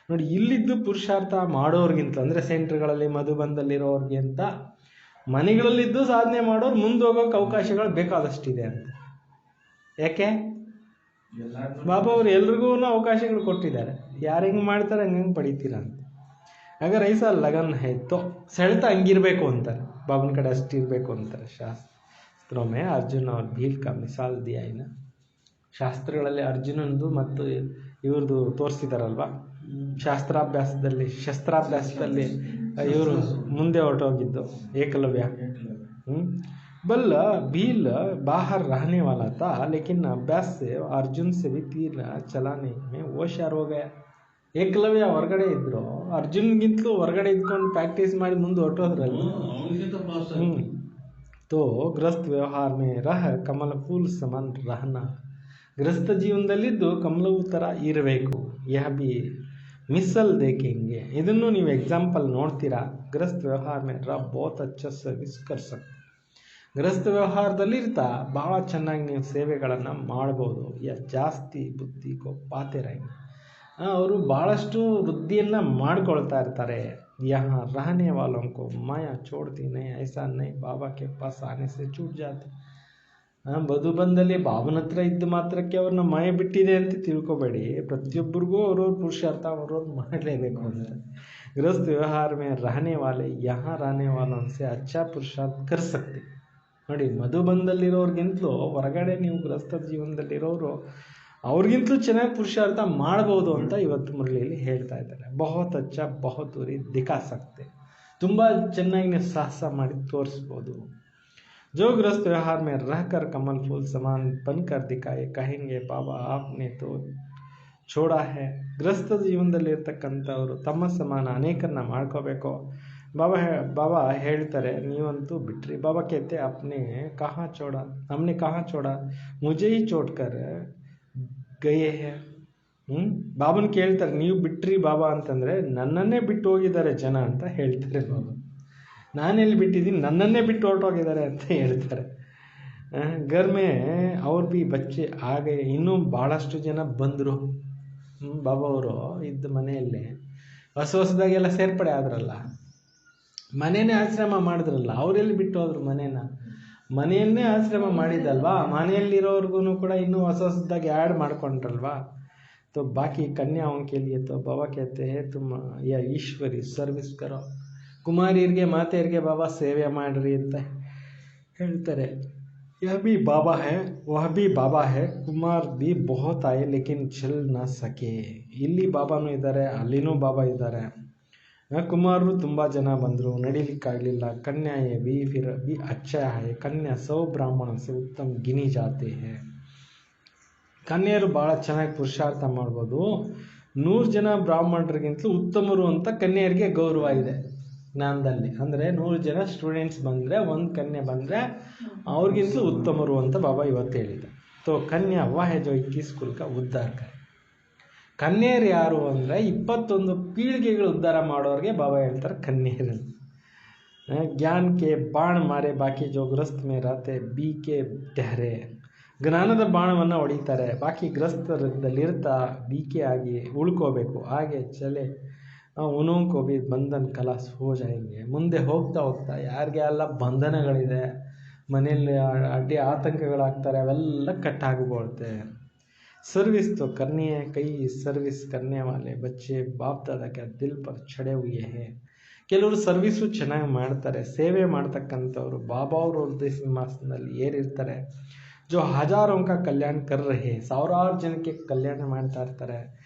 ನೋಡಿ, ಇಲ್ಲಿದ್ದು ಪುರುಷಾರ್ಥ ಮಾಡೋರ್ಗಿಂತ ಅಂದರೆ ಸೆಂಟ್ರ್ಗಳಲ್ಲಿ ಮಧುಬಂಧದಲ್ಲಿರೋರ್ಗಿಂತ ಮನೆಗಳಲ್ಲಿದ್ದು ಸಾಧನೆ ಮಾಡೋರು ಮುಂದೆ ಹೋಗೋಕೆ ಅವಕಾಶಗಳು ಬೇಕಾದಷ್ಟಿದೆ ಅಂತ. ಯಾಕೆ ಬಾಬಾ ಅವರು ಎಲ್ರಿಗೂ ಅವಕಾಶಗಳು ಕೊಟ್ಟಿದ್ದಾರೆ. ಯಾರು ಹೆಂಗೆ ಮಾಡ್ತಾರೆ ಹಂಗೆ ಪಡಿತೀರ ಅಂತ. ಅಗರ್ ಐಸಾ ಲಗನ್ ಹೈತೋ ಸೆಳೆತ ಹಂಗಿರ್ಬೇಕು ಅಂತಾರೆ, ಬಾಬನ ಕಡೆ ಅಷ್ಟಿರಬೇಕು ಅಂತಾರೆ. ಶಾಸ್ತ್ರೊಮ್ಮೆ ಅರ್ಜುನ ಅವ್ರ ಭೀಲ್ ಕಾ ಮಿಸಾಲ್ ದಿಯಾ ಇನ, ಶಾಸ್ತ್ರಗಳಲ್ಲಿ ಅರ್ಜುನಂದು ಮತ್ತು ಇವ್ರದ್ದು ತೋರಿಸಿದಾರಲ್ವ. ಶಸ್ತ್ರಾಭ್ಯಾಸದಲ್ಲಿ ಇವರು ಮುಂದೆ ಹೊರಟೋಗಿದ್ದು ಏಕಲವ್ಯ. बल भील बाहर रहने वाला था, लेकिन अभ्यास से अर्जुन से भी तीर चलाने में होशियार हो गया. ಏಕಲವ್ಯ ಹೊರಗಡೆ ಇದ್ರು, ಅರ್ಜುನ್ಗಿಂತಲೂ ಹೊರಗಡೆ ಇದ್ಕೊಂಡು ಪ್ರಾಕ್ಟೀಸ್ ಮಾಡಿ ಮುಂದೆ ಹೊರಟೋದ್ರಲ್ಲ. तो गृहस्थ व्यवहार में रह कमल फूल समान रहना, ಗೃಹಸ್ಥ ಜೀವನದಲ್ಲಿದ್ದು ಕಮಲವು ಥರ ಇರಬೇಕು. ಯಹ ಬಿ ಮಿಸಲ್ ದೇಖೆಂಗೆ, ಇದನ್ನು ನೀವು ಎಕ್ಸಾಂಪಲ್ ನೋಡ್ತೀರಾ. ಗೃಹಸ್ಥ ವ್ಯವಹಾರ ಮೇ ರ ಬಹುತ್ ಅಚ್ಚ ಸರ್ವಿಸ್ ಕರ್ ಸಕ್ತೆ, ಗೃಹಸ್ಥ ವ್ಯವಹಾರದಲ್ಲಿ ಇರ್ತಾ ಭಾಳ ಚೆನ್ನಾಗಿ ನೀವು ಸೇವೆಗಳನ್ನು ಮಾಡ್ಬೋದು. ಜಾಸ್ತಿ ಬುದ್ಧಿ ಕೋ ಪಾತೆ ರಹೆಂಗೆ, ಅವರು ಭಾಳಷ್ಟು ವೃದ್ಧಿಯನ್ನು ಮಾಡ್ಕೊಳ್ತಾ ಇರ್ತಾರೆ. ಯಹ ರಹನೆ ವಾಲೋಂ ಕೋ ಮಾಯಾ ಚೋಡ್ತಿ ನೈ, ಐಸಾ ನೈ ಬಾಬಾ ಕೆ ಪಾಸ್ ಆನೆ ಸೆ ಚೂಟ್ ಜಾತೆ. ಬದುಬಂದಲ್ಲಿ ಬಾಬನ ಹತ್ರ ಇದ್ದ ಮಾತ್ರಕ್ಕೆ ಅವ್ರನ್ನ ಮಾಯ ಬಿಟ್ಟಿದೆ ಅಂತ ತಿಳ್ಕೊಬೇಡಿ. ಪ್ರತಿಯೊಬ್ಬರಿಗೂ ಅವ್ರವ್ರ ಪುರುಷಾರ್ಥ ಅವ್ರವ್ರು ಮಾಡಲೇಬೇಕು ಅಂತ. ಗೃಹಸ್ಥ ವ್ಯವಹಾರ ಮೇ ರಹನೆ ವಾಲೆ ಯಹ ರಹನೆ ವಾಲೋನ್ಸೆ ಅಚ್ಚಾ ಪುರುಷಾರ್ಥ ಕರ್ ಸಕ್ತೆ. ನೋಡಿ, ಮಧುಬಂಧದಲ್ಲಿರೋರ್ಗಿಂತಲೂ ಹೊರಗಡೆ ನೀವು ಗೃಹಸ್ಥ ಜೀವನದಲ್ಲಿರೋರು ಅವ್ರಿಗಿಂತಲೂ ಚೆನ್ನಾಗಿ ಪುರುಷಾರ್ಥ ಮಾಡ್ಬೋದು ಅಂತ ಇವತ್ತು ಮುರಳಿಯಲ್ಲಿ ಹೇಳ್ತಾ ಇದ್ದಾರೆ. ಬಹುತ್ ಅಚ್ಚ ಬಹುತ್ ದೂರಿ ದಿಖಾ ಸಕ್ತೆ, ತುಂಬ ಚೆನ್ನಾಗಿ ನೀವು ಸಾಹಸ ಮಾಡಿ ತೋರಿಸ್ಬೋದು. जो गृहस्थ व्यवहार में रहकर कमल फूल समान बनकर दिखाए, कहेंगे बाबा आपने तो छोड़ा है. ಗೃಹಸ್ಥ ಜೀವನದಲ್ಲಿರ್ತಕ್ಕಂಥವ್ರು ತಮ್ಮ ಸಮಾನ ಅನೇಕರನ್ನ ಮಾಡ್ಕೋಬೇಕು. ಬಾಬಾ ಹೇಳ್ತಾರೆ, ನೀವಂತೂ ಬಿಟ್ರಿ. ಬಾಬಾ ಕೇತೆ ಅಪ್ನೆ ಕಹಾ ಚೋಡ, हमने कहाँ छोड़ा, मुझे ही छोड़ कर गए हैं. ಬಾಬನ್ ಕೇಳ್ತಾರೆ, ನೀವು ಬಿಟ್ರಿ ಬಾಬಾ ಅಂತಂದರೆ ನನ್ನನ್ನೇ ಬಿಟ್ಟು ಹೋಗಿದ್ದಾರೆ ಜನ ಅಂತ ಹೇಳ್ತಾರೆ ಬಾಬಾ. ನಾನೆಲ್ಲಿ ಬಿಟ್ಟಿದ್ದೀನಿ, ನನ್ನನ್ನೇ ಬಿಟ್ಟು ಹೊರಟೋಗಿದ್ದಾರೆ ಅಂತ ಹೇಳ್ತಾರೆ. ಗರ್ಮೆ ಅವ್ರ ಬಿ ಬಚ್ಚೆ ಹಾಗೆ ಇನ್ನೂ ಭಾಳಷ್ಟು ಜನ ಬಂದರು. ಬಾಬಾ ಅವರು ಇದ್ದ ಮನೆಯಲ್ಲೇ ಹೊಸದಾಗೆಲ್ಲ ಸೇರ್ಪಡೆ ಆದ್ರಲ್ಲ, ಮನೇನೇ ಆಶ್ರಮ ಮಾಡಿದ್ರಲ್ಲ, ಅವರೆಲ್ಲಿ ಬಿಟ್ಟು ಹೋದ್ರು ಮನೆಯನ್ನೇ ಆಶ್ರಮ ಮಾಡಿದಲ್ವಾ. ಮನೆಯಲ್ಲಿರೋರ್ಗು ಕೂಡ ಇನ್ನೂ ಹೊಸದಾಗಿ ಆ್ಯಡ್ ಮಾಡ್ಕೊಂಡ್ರಲ್ವಾ. तो बाकी कन्याओं के लिए तो बाबा कहते हैं तुम या ईश्वरी सर्विस करो. ಕುಮಾರಿಯರಿಗೆ ಮಾತೆಯರಿಗೆ ಬಾಬಾ ಸೇವೆ ಮಾಡ್ರಿ ಅಂತ ಹೇಳ್ತಾರೆ. ಯಹ ಬಿ ಬಾಬಾ ಹೈ ವಹ ಬಿ ಬಾಬಾ ಹೈ, ಕುಮಾರ್ ಬಿ ಬಹುತ್ ಆಯೆ ಲೇಕಿನ್ ಚಲ್ ನ ಸಕೆ. ಇಲ್ಲಿ ಬಾಬಾನೂ ಇದ್ದಾರೆ, ಅಲ್ಲಿನೂ ಬಾಬಾ ಇದ್ದಾರೆ. ಕುಮಾರರು ತುಂಬ ಜನ ಬಂದರು, ನಡಿಲಿಕ್ಕಾಗಲಿಲ್ಲ. ಕನ್ಯಾಯೇ ಬಿ ಫಿರ್ ಬಿ ಅಚ್ಚಾ ಹೈ, ಕನ್ಯಾ 100 ಬ್ರಾಹ್ಮಣ ಸೆ ಉತ್ತಮ್ ಗಿನಿ ಜಾತೆ ಹೈ. ಕನ್ಯೆಯರು ಭಾಳ ಚೆನ್ನಾಗಿ ಪುರುಷಾರ್ಥ ಮಾಡ್ಬೋದು. 100 ಜನ ಬ್ರಾಹ್ಮಣರಿಗಿಂತಲೂ ಉತ್ತಮರು ಅಂತ ಕನ್ಯೆಯರಿಗೆ ಗೌರವ ಇದೆ ಜ್ಞಾನದಲ್ಲಿ. ಅಂದರೆ 100 ಜನ ಸ್ಟೂಡೆಂಟ್ಸ್ ಬಂದರೆ, ಒಂದು ಕನ್ಯೆ ಬಂದರೆ ಅವ್ರಿಗಿಂತಲೂ ಉತ್ತಮರು ಅಂತ ಬಾಬಾ ಇವತ್ತು ಹೇಳಿದೆ. ತೋ ಕನ್ಯಾ ವಹ ಜೋ 21 ಕುಲ ಕಾ ಉದ್ಧಾರ ಕರೆ. ಕನ್ಯೆಯರು ಯಾರು ಅಂದರೆ 21 ಪೀಳಿಗೆಗಳು ಉದ್ಧಾರ ಮಾಡೋರಿಗೆ ಬಾಬಾ ಹೇಳ್ತಾರೆ ಕನ್ಯೆಯರಲ್ಲಿ. ಜ್ಞಾನ ಕೆ ಬಾಣ ಮಾರೆ ಬಾಕಿ ಜೋ ಗೃಹಸ್ಥ ಮೇ ರಹತೆ ಬಿ ಕೆ ಟಹರೆ. ಜ್ಞಾನದ ಬಾಣವನ್ನು ಹೊಡಿತಾರೆ, ಬಾಕಿ ಗೃಹಸ್ಥರದಲ್ಲಿರ್ತಾ ಬಿ ಕೆ ಆಗಿ ಉಳ್ಕೋಬೇಕು. ಹಾಗೆ ಚಲೆ ಉನೋಂಕೋ ಬಿ ಬಂಧನ್ ಕಲಾಸ್ ಹೋ ಜಾಯಂಗೆ. ಮುಂದೆ ಹೋಗ್ತಾ ಯಾರಿಗೆ ಎಲ್ಲ ಬಂಧನಗಳಿದೆ, ಮನೆಯಲ್ಲಿ ಅಡ್ಡಿ ಆತಂಕಗಳಾಗ್ತಾರೆ, ಅವೆಲ್ಲ ಕಟ್ಟಾಗ್ಬೋಳುತ್ತೆ. ಸರ್ವಿಸ್ ತೋ ಕರ್ನಿ ಹೈ, ಕೈ ಸರ್ವಿಸ್ ಕರ್ನೆ ವಾಲೆ ಬಚ್ಚೆ ಬಾಪ್ ದಾದಾ ಕೆ ದಿಲ್ ಪರ್ ಛಡೆ ಹುಯೆ ಹೈ. ಕೆಲವರು ಸರ್ವಿಸು ಚೆನ್ನಾಗಿ ಮಾಡ್ತಾರೆ, ಸೇವೆ ಮಾಡ್ತಕ್ಕಂಥವ್ರು ಬಾಬಾ ಅವರು ಹೃದಯ ಸಿಂಹಾಸನದಲ್ಲಿ ಏರಿರ್ತಾರೆ. ಜೋ ಹಜಾರೋಂ ಕಾ ಕಲ್ಯಾಣ ಕರ್ ರಹೆ, ಸಾವಿರಾರು ಜನಕ್ಕೆ ಕಲ್ಯಾಣ ಮಾಡ್ತಾ ಇರ್ತಾರೆ.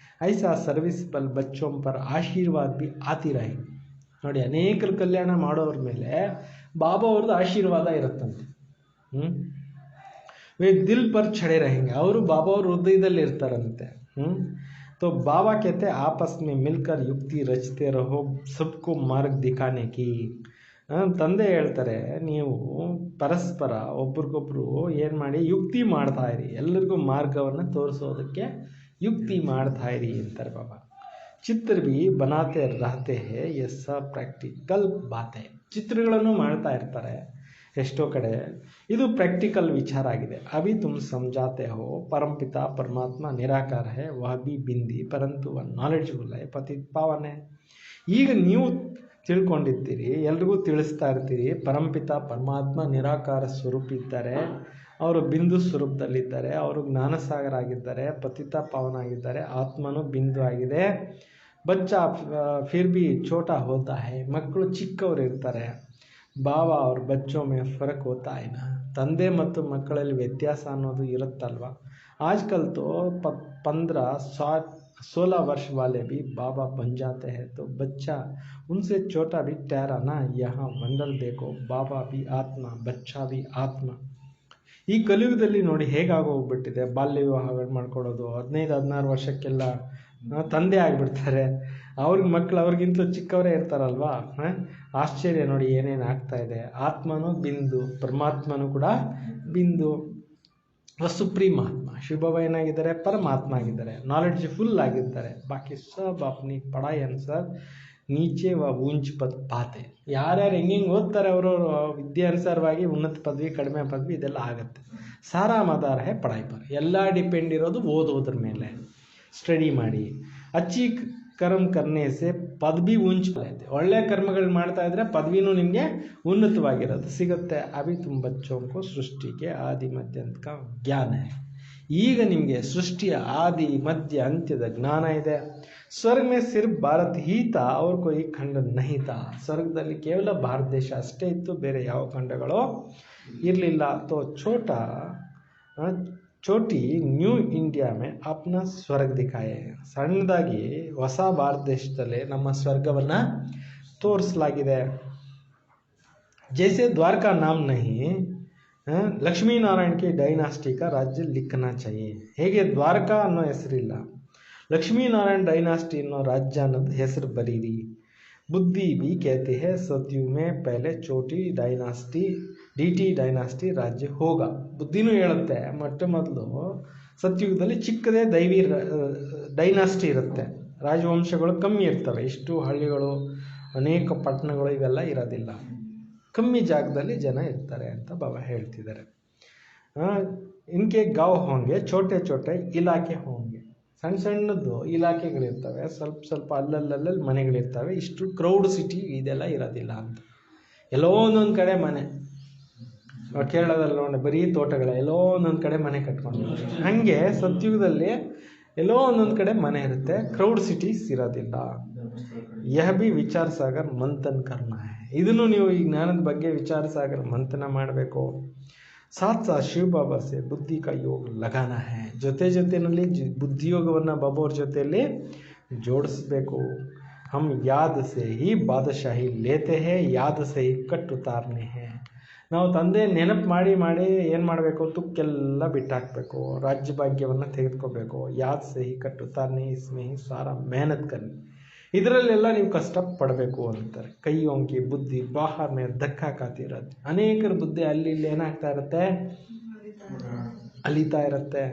ಐಸಾ ಸರ್ವಿಸ್ ಪಲ್ ಬಚ್ಚೋಂ ಪರ್ ಆಶೀರ್ವಾದ ಬಿ ಆತಿ ರಹೆ. ನೋಡಿ, ಅನೇಕರು ಕಲ್ಯಾಣ ಮಾಡೋರ ಮೇಲೆ ಬಾಬಾ ಅವ್ರದ್ದು ಆಶೀರ್ವಾದ ಇರುತ್ತಂತೆ. ದಿಲ್ ಪರ್ ಛಡೆ रहेंगे, ಅವರು ಬಾಬಾ ಅವ್ರ ಹೃದಯದಲ್ಲಿ ಇರ್ತಾರಂತೆ. तो बाबा कहते हैं आपस में मिलकर युक्ति रचते रहो सबको मार्ग दिखाने की. ತಂದೆ ಹೇಳ್ತಾರೆ, ನೀವು ಪರಸ್ಪರ ಒಬ್ರಿಗೊಬ್ರು ಏನು ಮಾಡಿ ಯುಕ್ತಿ ಮಾಡ್ತಾ ಇರಿ, ಎಲ್ಲರಿಗೂ ಮಾರ್ಗವನ್ನು ತೋರಿಸೋದಕ್ಕೆ ಯುಕ್ತಿ ಮಾಡ್ತಾ ಇರಿ ಅಂತಾರೆ ಬಾಬಾ. ಚಿತ್ರ ಬಿ ಬನಾತೆ ರಹತೆ ಹೇ, ಎಸ್ ಪ್ರಾಕ್ಟಿಕಲ್ ಬಾತೆ. ಚಿತ್ರಗಳನ್ನು ಮಾಡ್ತಾ ಇರ್ತಾರೆ ಎಷ್ಟೋ ಕಡೆ, ಇದು ಪ್ರಾಕ್ಟಿಕಲ್ ವಿಚಾರ ಆಗಿದೆ. ಅಭಿ ತುಮ್ ಸಮಜಾತೆ ಹೋ ಪರಂಪಿತ ಪರಮಾತ್ಮ ನಿರಾಕಾರ ಹೇ, ವಹ ಬಿ ಬಿಂದಿ ಪರಂತು ವಹ ನಾಲೆಡ್ಜ್ಫುಲ್ ಹೈ, ಪತಿತ್ ಪಾವನ್ ಹೈ. ಈಗ ನೀವು ತಿಳ್ಕೊಂಡಿರ್ತೀರಿ, ಎಲ್ರಿಗೂ ತಿಳಿಸ್ತಾ ಇರ್ತೀರಿ. ಪರಂಪಿತ ಪರಮಾತ್ಮ ನಿರಾಕಾರ ಸ್ವರೂಪ ಇದ್ದಾರೆ, ಅವರು ಬಿಂದು ಸ್ವರೂಪದಲ್ಲಿದ್ದಾರೆ, ಅವರು ಜ್ಞಾನಸಾಗರ ಆಗಿದ್ದಾರೆ, ಪತಿತ ಪಾವನ ಆಗಿದ್ದಾರೆ, ಆತ್ಮನು ಬಿಂದು ಆಗಿದೆ. ಬಚ್ಚ ಫಿರ್ ಬಿ ಛೋಟಾ ಹೋತಾ ಹೈ, ಮಕ್ಕಳು ಚಿಕ್ಕವರು ಇರ್ತಾರೆ. ಬಾಬಾ ಅವ್ರ ಬಚ್ಚೋ ಮೇ ಫರಕ್ ಹೋತಾ ಹೈ ನಾ, ತಂದೆ ಮತ್ತು ಮಕ್ಕಳಲ್ಲಿ ವ್ಯತ್ಯಾಸ ಅನ್ನೋದು ಇರುತ್ತಲ್ವ. आजकल तो 15-16 वर्ष वाले भी बाबा बन जाते हैं, तो बच्चा उनसे छोटा भी ठहरा ना. यहाँ मंडल देखो, बाबा भी आत्मा, बच्चा भी आत्मा. ಈ ಕಲಿಯುಗದಲ್ಲಿ ನೋಡಿ ಹೇಗಾಗೋಗ್ಬಿಟ್ಟಿದೆ. ಬಾಲ್ಯ ವಿವಾಹಗಳು ಮಾಡ್ಕೊಳ್ಳೋದು, 15-16 ವರ್ಷಕ್ಕೆಲ್ಲ ತಂದೆ ಆಗಿಬಿಡ್ತಾರೆ. ಅವ್ರಿಗೆ ಮಕ್ಕಳು ಅವ್ರಿಗಿಂತಲೂ ಚಿಕ್ಕವರೇ ಇರ್ತಾರಲ್ವಾ. ಆಶ್ಚರ್ಯ ನೋಡಿ ಏನೇನು ಆಗ್ತಾ ಇದೆ. ಆತ್ಮನೂ ಬಿಂದು, ಪರಮಾತ್ಮನೂ ಕೂಡ ಬಿಂದು. ಸುಪ್ರೀಂ ಆತ್ಮ ಶಿವಬಾಬಾ ಏನಾಗಿದ್ದಾರೆ, ಪರಮಾತ್ಮ ಆಗಿದ್ದಾರೆ, ನಾಲೆಡ್ಜ್ ಫುಲ್ ಆಗಿದ್ದಾರೆ. ಬಾಕಿ ಸಬ್ ಅಪ್ನಿ ಪಢಾಯಿ ಅನುಸಾರ ನೀಚೆ ವ ಊಂಚ್ ಪದ್ ಪಾತೆ. ಯಾರ್ಯಾರು ಹೆಂಗೆ ಓದ್ತಾರೆ ಅವರವರು ವಿದ್ಯೆ ಅನುಸಾರವಾಗಿ ಉನ್ನತ ಪದವಿ, ಕಡಿಮೆ ಪದವಿ ಇದೆಲ್ಲ ಆಗುತ್ತೆ. ಸಾರಾ ಮದಾರ ಹೇ ಪಢಾಯಿ ಪರ್, ಎಲ್ಲ ಡಿಪೆಂಡ್ ಇರೋದು ಓದೋದ್ರ ಮೇಲೆ. ಸ್ಟಡಿ ಮಾಡಿ, ಅಚ್ಚಿ ಕರ್ಮ ಕರ್ನೆ ಸೆ ಪದವಿ ಉಂಚ್ ಐತೆ. ಒಳ್ಳೆ ಕರ್ಮಗಳು ಮಾಡ್ತಾ ಇದ್ರೆ ಪದವಿನೂ ನಿಮಗೆ ಉನ್ನತವಾಗಿರೋದು ಸಿಗುತ್ತೆ. ಅಭಿ ತುಮ್ ಬಚ್ಚೋಂಕೋ ಸೃಷ್ಟಿಗೆ ಆದಿ ಮಧ್ಯಂತ ಜ್ಞಾನ. ಈಗ ನಿಮಗೆ ಸೃಷ್ಟಿಯ ಆದಿ ಮಧ್ಯ ಅಂತ್ಯದ ಜ್ಞಾನ ಇದೆ. ಸ್ವರ್ಗ ಮೇ ಸಿರ್ಫ್ ಭಾರತ್ ಹೀ ತಾ ಅವ್ರ ಕೊಯ್ ಖಂಡ ನಹಿ ತಾ. ಸ್ವರ್ಗದಲ್ಲಿ ಕೇವಲ ಭಾರತ ದೇಶ ಅಷ್ಟೇ ಇತ್ತು, ಬೇರೆ ಯಾವ ಖಂಡಗಳೋ ಇರಲಿಲ್ಲ. ತೋ ಚೋಟಿ ನ್ಯೂ ಇಂಡಿಯಾ ಮೇ ಅಪ್ನ ಸ್ವರ್ಗ ದಿಖಾಯೆ. ಸಣ್ಣದಾಗಿ ಹೊಸ ಭಾರತ ದೇಶದಲ್ಲಿ ನಮ್ಮ ಸ್ವರ್ಗವನ್ನು ತೋರಿಸಲಾಗಿದೆ. ಜೈಸೆ ದ್ವಾರಕಾ ನಾಮ್ ನಹಿ, ಲಕ್ಷ್ಮೀನಾರಾಯಣ ಕೆ ಡೈನಾಸ್ಟಿ ಕಾ ರಾಜ್ಯ ಲಿಖನಾ ಚಾಹಿಯೆ. ಹೇಗೆ ದ್ವಾರಕಾ ಅನ್ನೋ ಹೆಸರಿಲ್ಲ, ಲಕ್ಷ್ಮೀನಾರಾಯಣ ಡೈನಾಸ್ಟಿ ಅನ್ನೋ ರಾಜ್ಯ ಅನ್ನೋದು ಹೆಸರು ಬರೀರಿ. बुद्धि भी कहते हैं सतयुग में पहले छोटी डायनास्टी डी ಡೈನಾಸ್ಟಿ ರಾಜ್ಯ ಹೋಗ. ಬುದ್ಧಿನೂ ಹೇಳುತ್ತೆ ಮೊಟ್ಟ ಮೊದಲು ಸತ್ಯುಗದಲ್ಲಿ ಚಿಕ್ಕದೇ ದೈವಿ ಡೈನಾಸ್ಟಿ ಇರುತ್ತೆ, ರಾಜವಂಶಗಳು ಕಮ್ಮಿ ಇರ್ತವೆ. ಇಷ್ಟು ಹಳ್ಳಿಗಳು, ಅನೇಕ ಪಟ್ಟಣಗಳು ಇವೆಲ್ಲ ಇರೋದಿಲ್ಲ, ಕಮ್ಮಿ ಜಾಗದಲ್ಲಿ ಜನ ಇರ್ತಾರೆ ಅಂತ ಬಾಬಾ ಹೇಳ್ತಿದ್ದಾರೆ. ಇನ್ಕೆ ಗಾಂವ್ ಹೋಂಗೆ, ಛೋಟೆ ಛೋಟೆ ಇಲಾಖೆ ಹೋಂಗೆ. ಸಣ್ಣ ಸಣ್ಣದ್ದು ಇಲಾಖೆಗಳಿರ್ತವೆ, ಸ್ವಲ್ಪ ಸ್ವಲ್ಪ ಅಲ್ಲಲ್ಲಿ ಮನೆಗಳಿರ್ತವೆ. ಇಷ್ಟು ಕ್ರೌಡ್ ಸಿಟಿ ಇದೆಲ್ಲ ಇರೋದಿಲ್ಲ ಅಂತ. ಎಲ್ಲೋ ಒಂದೊಂದು ಕಡೆ ಮನೆ, ಕೇರಳದಲ್ಲಿ ನೋಡಿ ಬರೀ ತೋಟಗಳ, ಎಲ್ಲೋ ಒಂದೊಂದು ಕಡೆ ಮನೆ ಕಟ್ಕೊಂಡಿರ್ತಾರೆ. ಹಾಗೆ ಸತ್ಯುಗದಲ್ಲಿ ಎಲ್ಲೋ ಒಂದೊಂದು ಕಡೆ ಮನೆ ಇರುತ್ತೆ, ಕ್ರೌಡ್ ಸಿಟೀಸ್ ಇರೋದಿಲ್ಲ. ಯಹ ಬಿ ವಿಚಾರ ಸಾಗರ್ ಮಂಥನ್ ಕರ್ನ ಹೈ. ಇದನ್ನು ನೀವು ಈ ಜ್ಞಾನದ ಬಗ್ಗೆ ವಿಚಾರ ಸಾಗರ್ ಮಂಥನ ಮಾಡಬೇಕು. ಸಾಥ್ ಸಾಥ್ ಶಿವ ಬಾಬಾ ಸೆ ಬುದ್ಧಿ ಕಾ ಯೋಗ ಲಗಾನ ಹೈ. ಜೊತೆಯಲ್ಲಿ ಬುದ್ಧಿಯೋಗವನ್ನು ಬಾಬಾವ್ರ ಜೊತೆಯಲ್ಲಿ ಜೋಡಿಸ್ಬೇಕು. ಹಮ್ ಯಾದ್ ಸೆ ಹಿ ಬಾದಶಾಹಿ ಲೇತೆ ಹೇ, ಯಾದ್ ಸೆ ಹಿ ಕಟ್ ಉತಾರ್ನೆ ಹೇ. ನಾವು ತಂದೆ ನೆನಪು ಮಾಡಿ ಏನು ಮಾಡಬೇಕು, ತುಕ್ಕೆಲ್ಲ ಬಿಟ್ಟಾಕಬೇಕು, ರಾಜ್ಯ ಭಾಗ್ಯವನ್ನು ತೆಗೆದುಕೋಬೇಕು. ಯಾದ್ ಸೆ ಹಿ ಕಟ್ ಉತಾರ್ನೆ, ಇಸ್ಮೇ ಹಿ ಸಾರಾ ಮೆಹನತ್ ಕರ್ನಿ. ಇದರಲ್ಲೆಲ್ಲ ನೀವು ಕಷ್ಟಪಡಬೇಕು ಅಂತಾರೆ. ಕೈಯೋಂಕಿ ಬುದ್ಧಿ ಬಾಹರ್ ಮೇಲೆ ಧಕ್ಕ ಕಾತಿರೋದು. ಅನೇಕರ ಬುದ್ಧಿ ಅಲ್ಲಿ ಇಲ್ಲಿ ಏನಾಗ್ತಾ ಇರುತ್ತೆ, ಅಲಿತಾ ಇರುತ್ತೆ.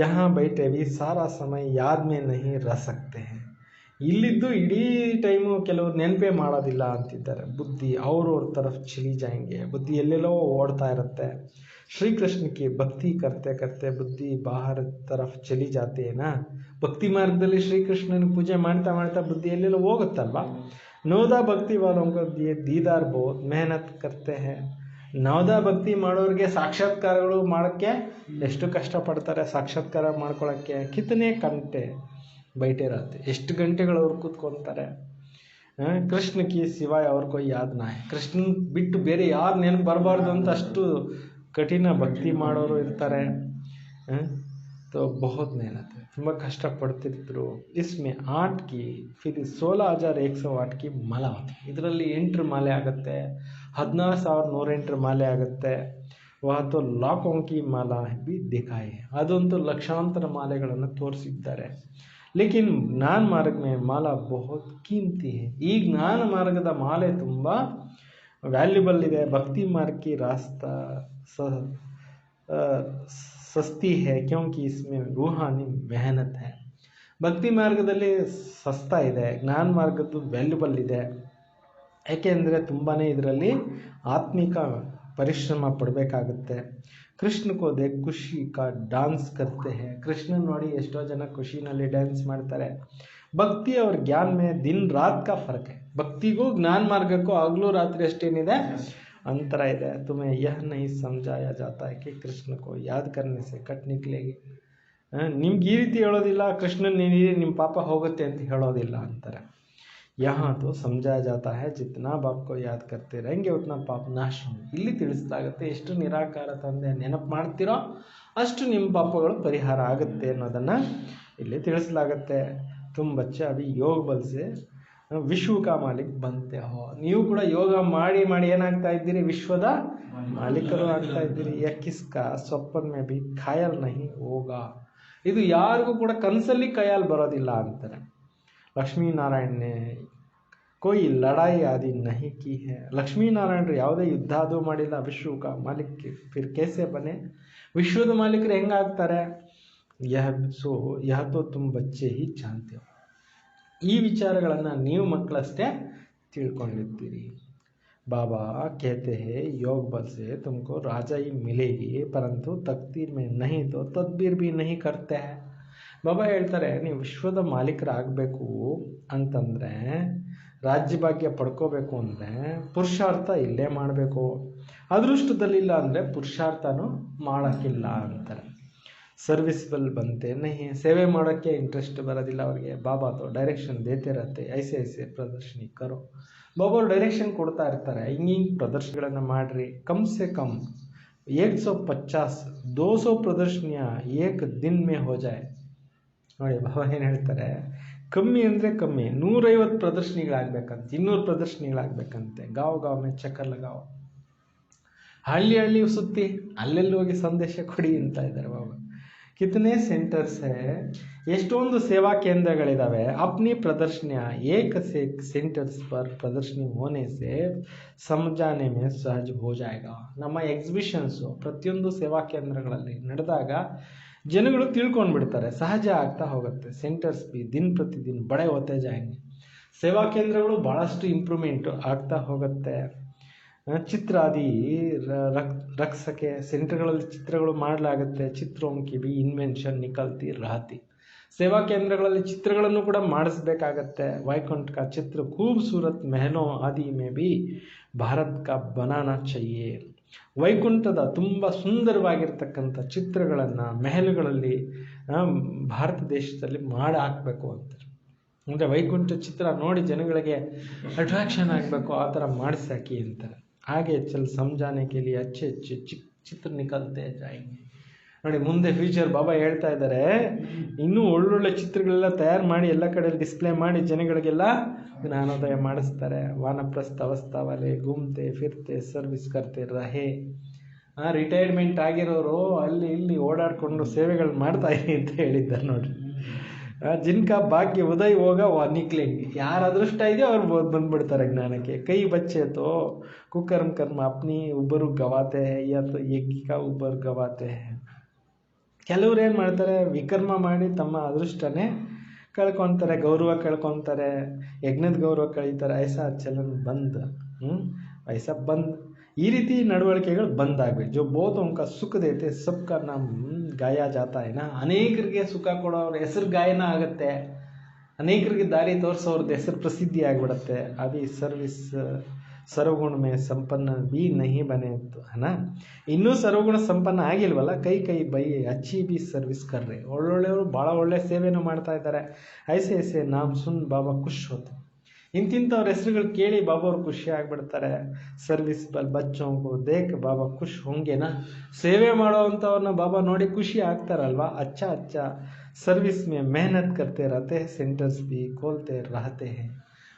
ಯಹಾ ಬೈಟೆ ಭಿ ಸಾರಾ ಸಮಯ ಯಾದ್ ಮೇ ನಹಿ ರಹ ಸಕ್ತೆ ಹೈ. ಇಲ್ಲಿದ್ದು ಇಡೀ ಟೈಮು ಕೆಲವರು ನೆನಪೇ ಮಾಡೋದಿಲ್ಲ ಅಂತಿದ್ದಾರೆ. ಬುದ್ಧಿ ಅವ್ರವ್ರ ತರಫ್ ಚಲಿ ಜಾಯಂಗೆ, ಬುದ್ಧಿ ಎಲ್ಲೆಲ್ಲೋ ಓಡ್ತಾ ಇರುತ್ತೆ. ಶ್ರೀಕೃಷ್ಣ ಕಿ ಭಕ್ತಿ ಕರ್ತೆ ಕರ್ತೆ ಬುದ್ಧಿ ಬಾಹರ್ ತರಫ್ ಚಲಿ ಜಾತೇನಾ. ಭಕ್ತಿ ಮಾರ್ಗದಲ್ಲಿ ಶ್ರೀಕೃಷ್ಣನ ಪೂಜೆ ಮಾಡ್ತಾ ಮಾಡ್ತಾ ಬುದ್ಧಿ ಎಲ್ಲೆಲ್ಲೋ ಹೋಗುತ್ತಲ್ವ. ನವದಾ ಭಕ್ತಿ ವಾಲೋಂಕ ದೀದಾರ್ ಬಹುತ್ ಮೆಹನತ್ ಕರ್ತೆ ಹೇ. ನವದಾ ಭಕ್ತಿ ಮಾಡೋರಿಗೆ ಸಾಕ್ಷಾತ್ಕಾರಗಳು ಮಾಡೋಕ್ಕೆ ಎಷ್ಟು ಕಷ್ಟಪಡ್ತಾರೆ. ಸಾಕ್ಷಾತ್ಕಾರ ಮಾಡ್ಕೊಳ್ಳೋಕ್ಕೆ ಕಿತನೆ ಗಂಟೆ ಬೈಟೆ ಇರತ್ತೆ, ಎಷ್ಟು ಗಂಟೆಗಳು ಅವ್ರು ಕೂತ್ಕೊತಾರೆ. ಕೃಷ್ಣ ಕಿ ಸಿವಾಯ ಅವ್ರ ಕೊಯ್ ಯಾದ್ ನಾ ಹೈ. ಕೃಷ್ಣನ್ ಬಿಟ್ಟು ಬೇರೆ ಯಾರು ನೆನಪು ಬರಬಾರ್ದು ಅಂತ ಅಷ್ಟು ಕಠಿಣ ಭಕ್ತಿ ಮಾಡೋರು ಇರ್ತಾರೆ. तो बहुत मेहनत है, ತುಂಬ ಕಷ್ಟಪಡ್ತಿದ್ರು. इसमें 8 की फिर 16,108 की ಮಾಲಾ होती है. ಇದರಲ್ಲಿ 8 ಮಾಲೆ ಆಗುತ್ತೆ, 16,108 ಮಾಲೆ ಆಗುತ್ತೆ. वह तो लाखों की माला भी दिखाए. ಅದಂತೂ ಲಕ್ಷಾಂತರ ಮಾಲೆಗಳನ್ನು ತೋರಿಸಿದ್ದಾರೆ. लेकिन ಜ್ಞಾನ ಮಾರ್ಗ में माला बहुत कीमती है. ಈ ಜ್ಞಾನ ಮಾರ್ಗದ ಮಾಲೆ ತುಂಬ ವ್ಯಾಲ್ಯೂಬಲ್ ಇದೆ. ಭಕ್ತಿ ಮಾರ್ಗ की रास्ता सस्ती है क्योंकि इसमें रूहानी मेहनत है. ಭಕ್ತಿ ಮಾರ್ಗದಲ್ಲಿ ಸಸ್ತಾ ಇದೆ, ಜ್ಞಾನ ಮಾರ್ಗದ್ದು ವ್ಯಾಲ್ಯೂಬಲ್ ಇದೆ. ಯಾಕೆಂದರೆ ತುಂಬಾ ಇದರಲ್ಲಿ ಆತ್ಮಿಕ ಪರಿಶ್ರಮ ಪಡಬೇಕಾಗುತ್ತೆ. ಕೃಷ್ಣ ಕೋ ದೇಖ್ ಖುಷಿ ಕಾ ಡಾನ್ಸ್ ಕರ್ತೆ ಹೇ. ಕೃಷ್ಣನ್ ನೋಡಿ ಎಷ್ಟೋ ಜನ ಖುಷಿನಲ್ಲಿ ಡ್ಯಾನ್ಸ್ ಮಾಡ್ತಾರೆ. ಭಕ್ತಿ और ज्ञान में दिन रात का फर्क है. ಭಕ್ತಿಗೂ ಜ್ಞಾನ ಮಾರ್ಗಕ್ಕೂ ಹಗಲು ರಾತ್ರಿ ಅಷ್ಟೇನಿದೆ अंतर ಇದೆ. तुम्हें यह नहीं समझाया जाता है कि कृष्ण को याद करने से कट निकलेगी. ನಿಮ್ಗೆ ಈ ರೀತಿ ಹೇಳೋದಿಲ್ಲ, ಕೃಷ್ಣನ್ ನೆನೀರಿ ನಿಮ್ಮ ಪಾಪ ಹೋಗುತ್ತೆ ಅಂತ ಹೇಳೋದಿಲ್ಲ ಅಂತಾರೆ. यहाँ तो समझाया जाता है जितना बाप को याद करते रहेंगे उतना पाप नाश होंगे. ಇಲ್ಲಿ ತಿಳಿಸಲಾಗುತ್ತೆ, ಎಷ್ಟು ನಿರಾಕಾರ ತಂದೆ ನೆನಪು ಮಾಡ್ತಿರೋ ಅಷ್ಟು ನಿಮ್ಮ ಪಾಪಗಳು ಪರಿಹಾರ ಆಗುತ್ತೆ ಅನ್ನೋದನ್ನು ಇಲ್ಲಿ ತಿಳಿಸಲಾಗುತ್ತೆ. तुम बच्चे अभी योग बल से ವಿಶ್ವ ಕಾ ಮಾಲಿಕ್ ಬಂತೆ ಹೋ. ನೀವು ಕೂಡ ಯೋಗ ಮಾಡಿ ಮಾಡಿ ಏನಾಗ್ತಾ ಇದ್ದೀರಿ, ವಿಶ್ವದ ಮಾಲೀಕರು ಆಗ್ತಾ ಇದ್ದೀರಿ. ಯಕಿಸ್ಕ ಸ್ವಪ್ನ ಮೇ ಬಿ ಖಾಯಲ್ ನಹಿ ಹೋಗಾ. ಇದು ಯಾರಿಗೂ ಕೂಡ ಕನಸಲ್ಲಿ ಕೈಯಲ್ಲಿ ಬರೋದಿಲ್ಲ ಅಂತಾರೆ. ಲಕ್ಷ್ಮೀನಾರಾಯಣನೇ कोई लड़ाई आदि नहीं की है. ಲಕ್ಷ್ಮೀನಾರಾಯಣರು ಯಾವುದೇ ಯುದ್ಧ ಅದು ಮಾಡಿಲ್ಲ. ವಿಶ್ವ ಕಾ ಮಾಲಿಕ್ ಫಿರ್ कैसे बने, ವಿಶ್ವದ ಮಾಲೀಕರು ಹೆಂಗಾಗ್ತಾರೆ. ಯಹ ತೋ ತುಮ್ ಬಚ್ಚೆ ಹಿ ಜಾನ್ತೆ ಹೋ. ಈ ವಿಚಾರಗಳನ್ನು ನೀವು ಮಕ್ಕಳಷ್ಟೇ ತಿಳ್ಕೊಂಡಿರ್ತೀರಿ. बाबा कहते हैं योग बल से तुमको राजाई मिलेगी परंतु तकदीर में नहीं तो तदबीर भी नहीं करते हैं. ಬಾಬಾ ಹೇಳ್ತಾರೆ, ನೀವು ವಿಶ್ವದ ಮಾಲೀಕರಾಗಬೇಕು ಅಂತಂದರೆ, ರಾಜ್ಯ ಭಾಗ್ಯ ಪಡ್ಕೋಬೇಕು ಅಂದರೆ ಪುರುಷಾರ್ಥ ಇಲ್ಲೇ ಮಾಡಬೇಕು. ಅದೃಷ್ಟದಲ್ಲಿಲ್ಲ ಅಂದರೆ ಪುರುಷಾರ್ಥನೂ ಮಾಡೋಕ್ಕಿಲ್ಲ ಅಂತಾರೆ. ಸರ್ವಿಸ್ಬಲ್ ಬಂತೆ ನಹಿ, ಸೇವೆ ಮಾಡೋಕ್ಕೆ ಇಂಟ್ರೆಸ್ಟ್ ಬರೋದಿಲ್ಲ ಅವರಿಗೆ. ಬಾಬಾ ತೋ ಡೈರೆಕ್ಷನ್ ದೇತೆ ಇರತ್ತೆ, ಐಸೆ ಐಸೆ ಪ್ರದರ್ಶನಿ ಕರೋ. ಬಾಬಾ ಅವ್ರು ಡೈರೆಕ್ಷನ್ ಕೊಡ್ತಾ ಇರ್ತಾರೆ, ಹಿಂಗೆ ಪ್ರದರ್ಶನಗಳನ್ನು ಮಾಡಿರಿ. ಕಮ್ ಸೆ ಕಮ್ 150-200 ಪ್ರದರ್ಶನಿಯ ಏಕ್ ದಿನ್ ಮೇ ಹೋ ಜಾಯ್. ನೋಡಿ ಬಾಬಾ ಏನು ಹೇಳ್ತಾರೆ, ಕಮ್ಮಿ ಅಂದರೆ ಕಮ್ಮಿ 150 ಪ್ರದರ್ಶನಿಗಳಾಗಬೇಕಂತೆ, 200 ಪ್ರದರ್ಶನಿಗಳಾಗಬೇಕಂತೆ. ಗಾವ್ ಮೇ ಚಕ್ಕರ್ ಲಗಾವ್, ಹಳ್ಳಿ ಸುತ್ತಿ ಅಲ್ಲೆಲ್ಲಿ ಹೋಗಿ ಸಂದೇಶ ಕೊಡಿ ಅಂತ ಇದ್ದಾರೆ ಬಾಬಾ. ಕಿತನೆ ಸೆಂಟರ್ಸ್ ಹೇ, ಎಷ್ಟೊಂದು ಸೇವಾ ಕೇಂದ್ರಗಳಿದ್ದಾವೆ. ಅಪ್ನಿ ಪ್ರದರ್ಶನಿಯ ಏಕ ಸೆಂಟರ್ಸ್ ಪರ್ ಪ್ರದರ್ಶನಿ ಹೋನೆ ಸೆ ಸಮಜಾನೆ ಮೇ ಸಹಜ ಹೋ ಜಾಯೇಗಾ. ನಮ್ಮ ಎಕ್ಸಿಬಿಷನ್ಸು ಪ್ರತಿಯೊಂದು ಸೇವಾ ಕೇಂದ್ರಗಳಲ್ಲಿ ನಡೆದಾಗ ಜನಗಳು ತಿಳ್ಕೊಂಡು ಬಿಡ್ತಾರೆ, ಸಹಜ ಆಗ್ತಾ ಹೋಗುತ್ತೆ. ಸೆಂಟರ್ಸ್ ಬಿ ದಿನ ಪ್ರತಿದಿನ ಬಡೆ ಹೋಗ್ತಾ ಜಾಯಂಗೆ. ಸೇವಾ ಕೇಂದ್ರಗಳು ಭಾಳಷ್ಟು ಇಂಪ್ರೂವ್ಮೆಂಟು ಆಗ್ತಾ ಹೋಗುತ್ತೆ. ಚಿತ್ರ ಆದಿ ರಖ ಸಕೆ, ಸೆಂಟರ್ಗಳಲ್ಲಿ ಚಿತ್ರಗಳು ಮಾಡಲಾಗುತ್ತೆ. ಚಿತ್ರೋಂಕಿ ಬಿ ಇನ್ವೆನ್ಷನ್ ನಿಕಲ್ತಿ ರಹತಿ. ಸೇವಾ ಕೇಂದ್ರಗಳಲ್ಲಿ ಚಿತ್ರಗಳನ್ನು ಕೂಡ ಮಾಡಿಸ್ಬೇಕಾಗತ್ತೆ. ವೈಕುಂಠ ಕಾ ಚಿತ್ರ ಖೂಬ್ಸೂರತ್ ಮೆಹಲೋ ಆದಿ ಮೇ ಬಿ ಭಾರತ್ ಕಾ ಬನಾನಾ ಚಹಿಯೆ. ವೈಕುಂಠದ ತುಂಬ ಸುಂದರವಾಗಿರ್ತಕ್ಕಂಥ ಚಿತ್ರಗಳನ್ನು ಮೆಹಲುಗಳಲ್ಲಿ ಭಾರತ ದೇಶದಲ್ಲಿ ಮಾಡಿ ಹಾಕಬೇಕು ಅಂತಾರೆ. ಅಂದರೆ ವೈಕುಂಠ ಚಿತ್ರ ನೋಡಿ ಜನಗಳಿಗೆ ಅಟ್ರಾಕ್ಷನ್ ಆಗಬೇಕು, ಆ ಥರ ಮಾಡಿಸಾಕಿ ಅಂತಾರೆ. ಹಾಗೆ ಚಲ್ ಸಮಜಾನೆ ಕೆ ಲಿಯೆ ಅಚ್ಚೆ ಚಿತ್ರ ನಿಕಲ್ತೆ ಜಾಯೆಂಗೆ. ನೋಡಿ ಮುಂದೆ ಫ್ಯೂಚರ್ ಬಾಬಾ ಹೇಳ್ತಾ ಇದ್ದಾರೆ, ಇನ್ನೂ ಒಳ್ಳೊಳ್ಳೆ ಚಿತ್ರಗಳೆಲ್ಲ ತಯಾರು ಮಾಡಿ ಎಲ್ಲ ಕಡೆ ಡಿಸ್ಪ್ಲೇ ಮಾಡಿ ಜನಗಳಿಗೆಲ್ಲ ಜ್ಞಾನೋದಯ ಮಾಡಿಸ್ತಾರೆ. ವಾನಪ್ರಸ್ಥ ಅವಸ್ಥಾವಲೆ ಘೂಮ್ತೆ ಫಿರ್ತೆ ಸರ್ವಿಸ್ ಕರ್ತೆ ರಹೆ. ರಿಟೈರ್ಮೆಂಟ್ ಆಗಿರೋರು ಅಲ್ಲಿ ಇಲ್ಲಿ ಓಡಾಡಿಕೊಂಡು ಸೇವೆಗಳು ಮಾಡ್ತಾ ಇರಿ ಅಂತ ಹೇಳಿದ್ದಾರೆ ನೋಡ್ರಿ. ಜಿನ್ಕಾ ಭಾಗ್ಯ ಉದಯ್ ಹೋಗ ನಿಕ್ಲೆಂಗೆ, ಯಾರ ಅದೃಷ್ಟ ಇದೆಯೋ ಅವ್ರು ಬಂದ್ಬಿಡ್ತಾರೆ ಜ್ಞಾನಕ್ಕೆ. ಕೈ ಬಚ್ಚೆ ತೋ ಕುಕರ್ಮ ಕರ್ಮ ಅಪ್ನಿ ಉಬ್ಬರು ಗವಾತೆ ಹೇ ಯಾ ತೋ ಯಜ್ಞಿಕ ಉಬ್ಬರು ಗವಾತೆ ಹೇ. ಕೆಲವ್ರು ಏನು ಮಾಡ್ತಾರೆ, ವಿಕರ್ಮ ಮಾಡಿ ತಮ್ಮ ಅದೃಷ್ಟನೇ ಕಳ್ಕೊತಾರೆ, ಗೌರವ ಕಳ್ಕೊತಾರೆ, ಯಜ್ಞದ ಗೌರವ ಕಳೀತಾರೆ. ಐಸಾ ಚಲನ್ ಬಂದ್, ಐಸಾ ಬಂದ್. ಈ ರೀತಿ ನಡವಳಿಕೆಗಳು ಬಂದಾಗಬೇಕು. ಜೋ ಬಹುತ್ ಉನ್ಕ ಸುಖ ದೇತೆ ಸಬ್ಕ ನಾಮ್ ಗಾಯ ಜಾತಾ ಏನಾ. ಅನೇಕರಿಗೆ ಸುಖ ಕೊಡೋರ ಹೆಸರು ಗಾಯನ ಆಗುತ್ತೆ, ಅನೇಕರಿಗೆ ದಾರಿ ತೋರಿಸೋರ್ದು ಹೆಸರು ಪ್ರಸಿದ್ಧಿ ಆಗಿಬಿಡುತ್ತೆ. ಅಭಿ ಸರ್ವಿಸ್ ಸರ್ವಗುಣ ಮೇ ಸಂಪನ್ನ ಬಿ ನಹಿ ಬನೆ ಹನಾ. ಇನ್ನೂ ಸರ್ವಗುಣ ಸಂಪನ್ನ ಆಗಿಲ್ವಲ್ಲ, ಕೈ ಬೈ ಅಚ್ಚಿ ಬಿ ಸರ್ವಿಸ್ ಕರ್ರೆ. ಒಳ್ಳೊಳ್ಳೆಯವರು ಭಾಳ ಒಳ್ಳೆ ಸೇವೆನೂ ಮಾಡ್ತಾ ಇದ್ದಾರೆ. ಐಸೆ ಐಸೆ ನಾಮ್ ಸುನ್ ಬಾಬಾ ಖುಷ್ ಹೋತೆ. ಇಂತಿಂಥವ್ರ ಹೆಸರುಗಳು ಕೇಳಿ ಬಾಬಾ ಅವ್ರು ಖುಷಿ ಆಗಿಬಿಡ್ತಾರೆ. ಸರ್ವಿಸ್ ಬಲ್ ಬಚ್ಚೋಂಕು ದೇಕ್ ಬಾಬಾ ಖುಷ್ ಹೋಂಗೆನಾ. ಸೇವೆ ಮಾಡೋವಂಥವ್ರನ್ನ ಬಾಬಾ ನೋಡಿ ಖುಷಿ ಆಗ್ತಾರಲ್ವಾ. ಅಚ್ಚ ಸರ್ವಿಸ್ ಮೇ ಮೆಹನತ್ ಕರ್ತೆ ರಹತೆ ಸೆಂಟರ್ಸ್ ಬಿ ಕೋಲ್ತೆ ರಹತೆ ಹೇ.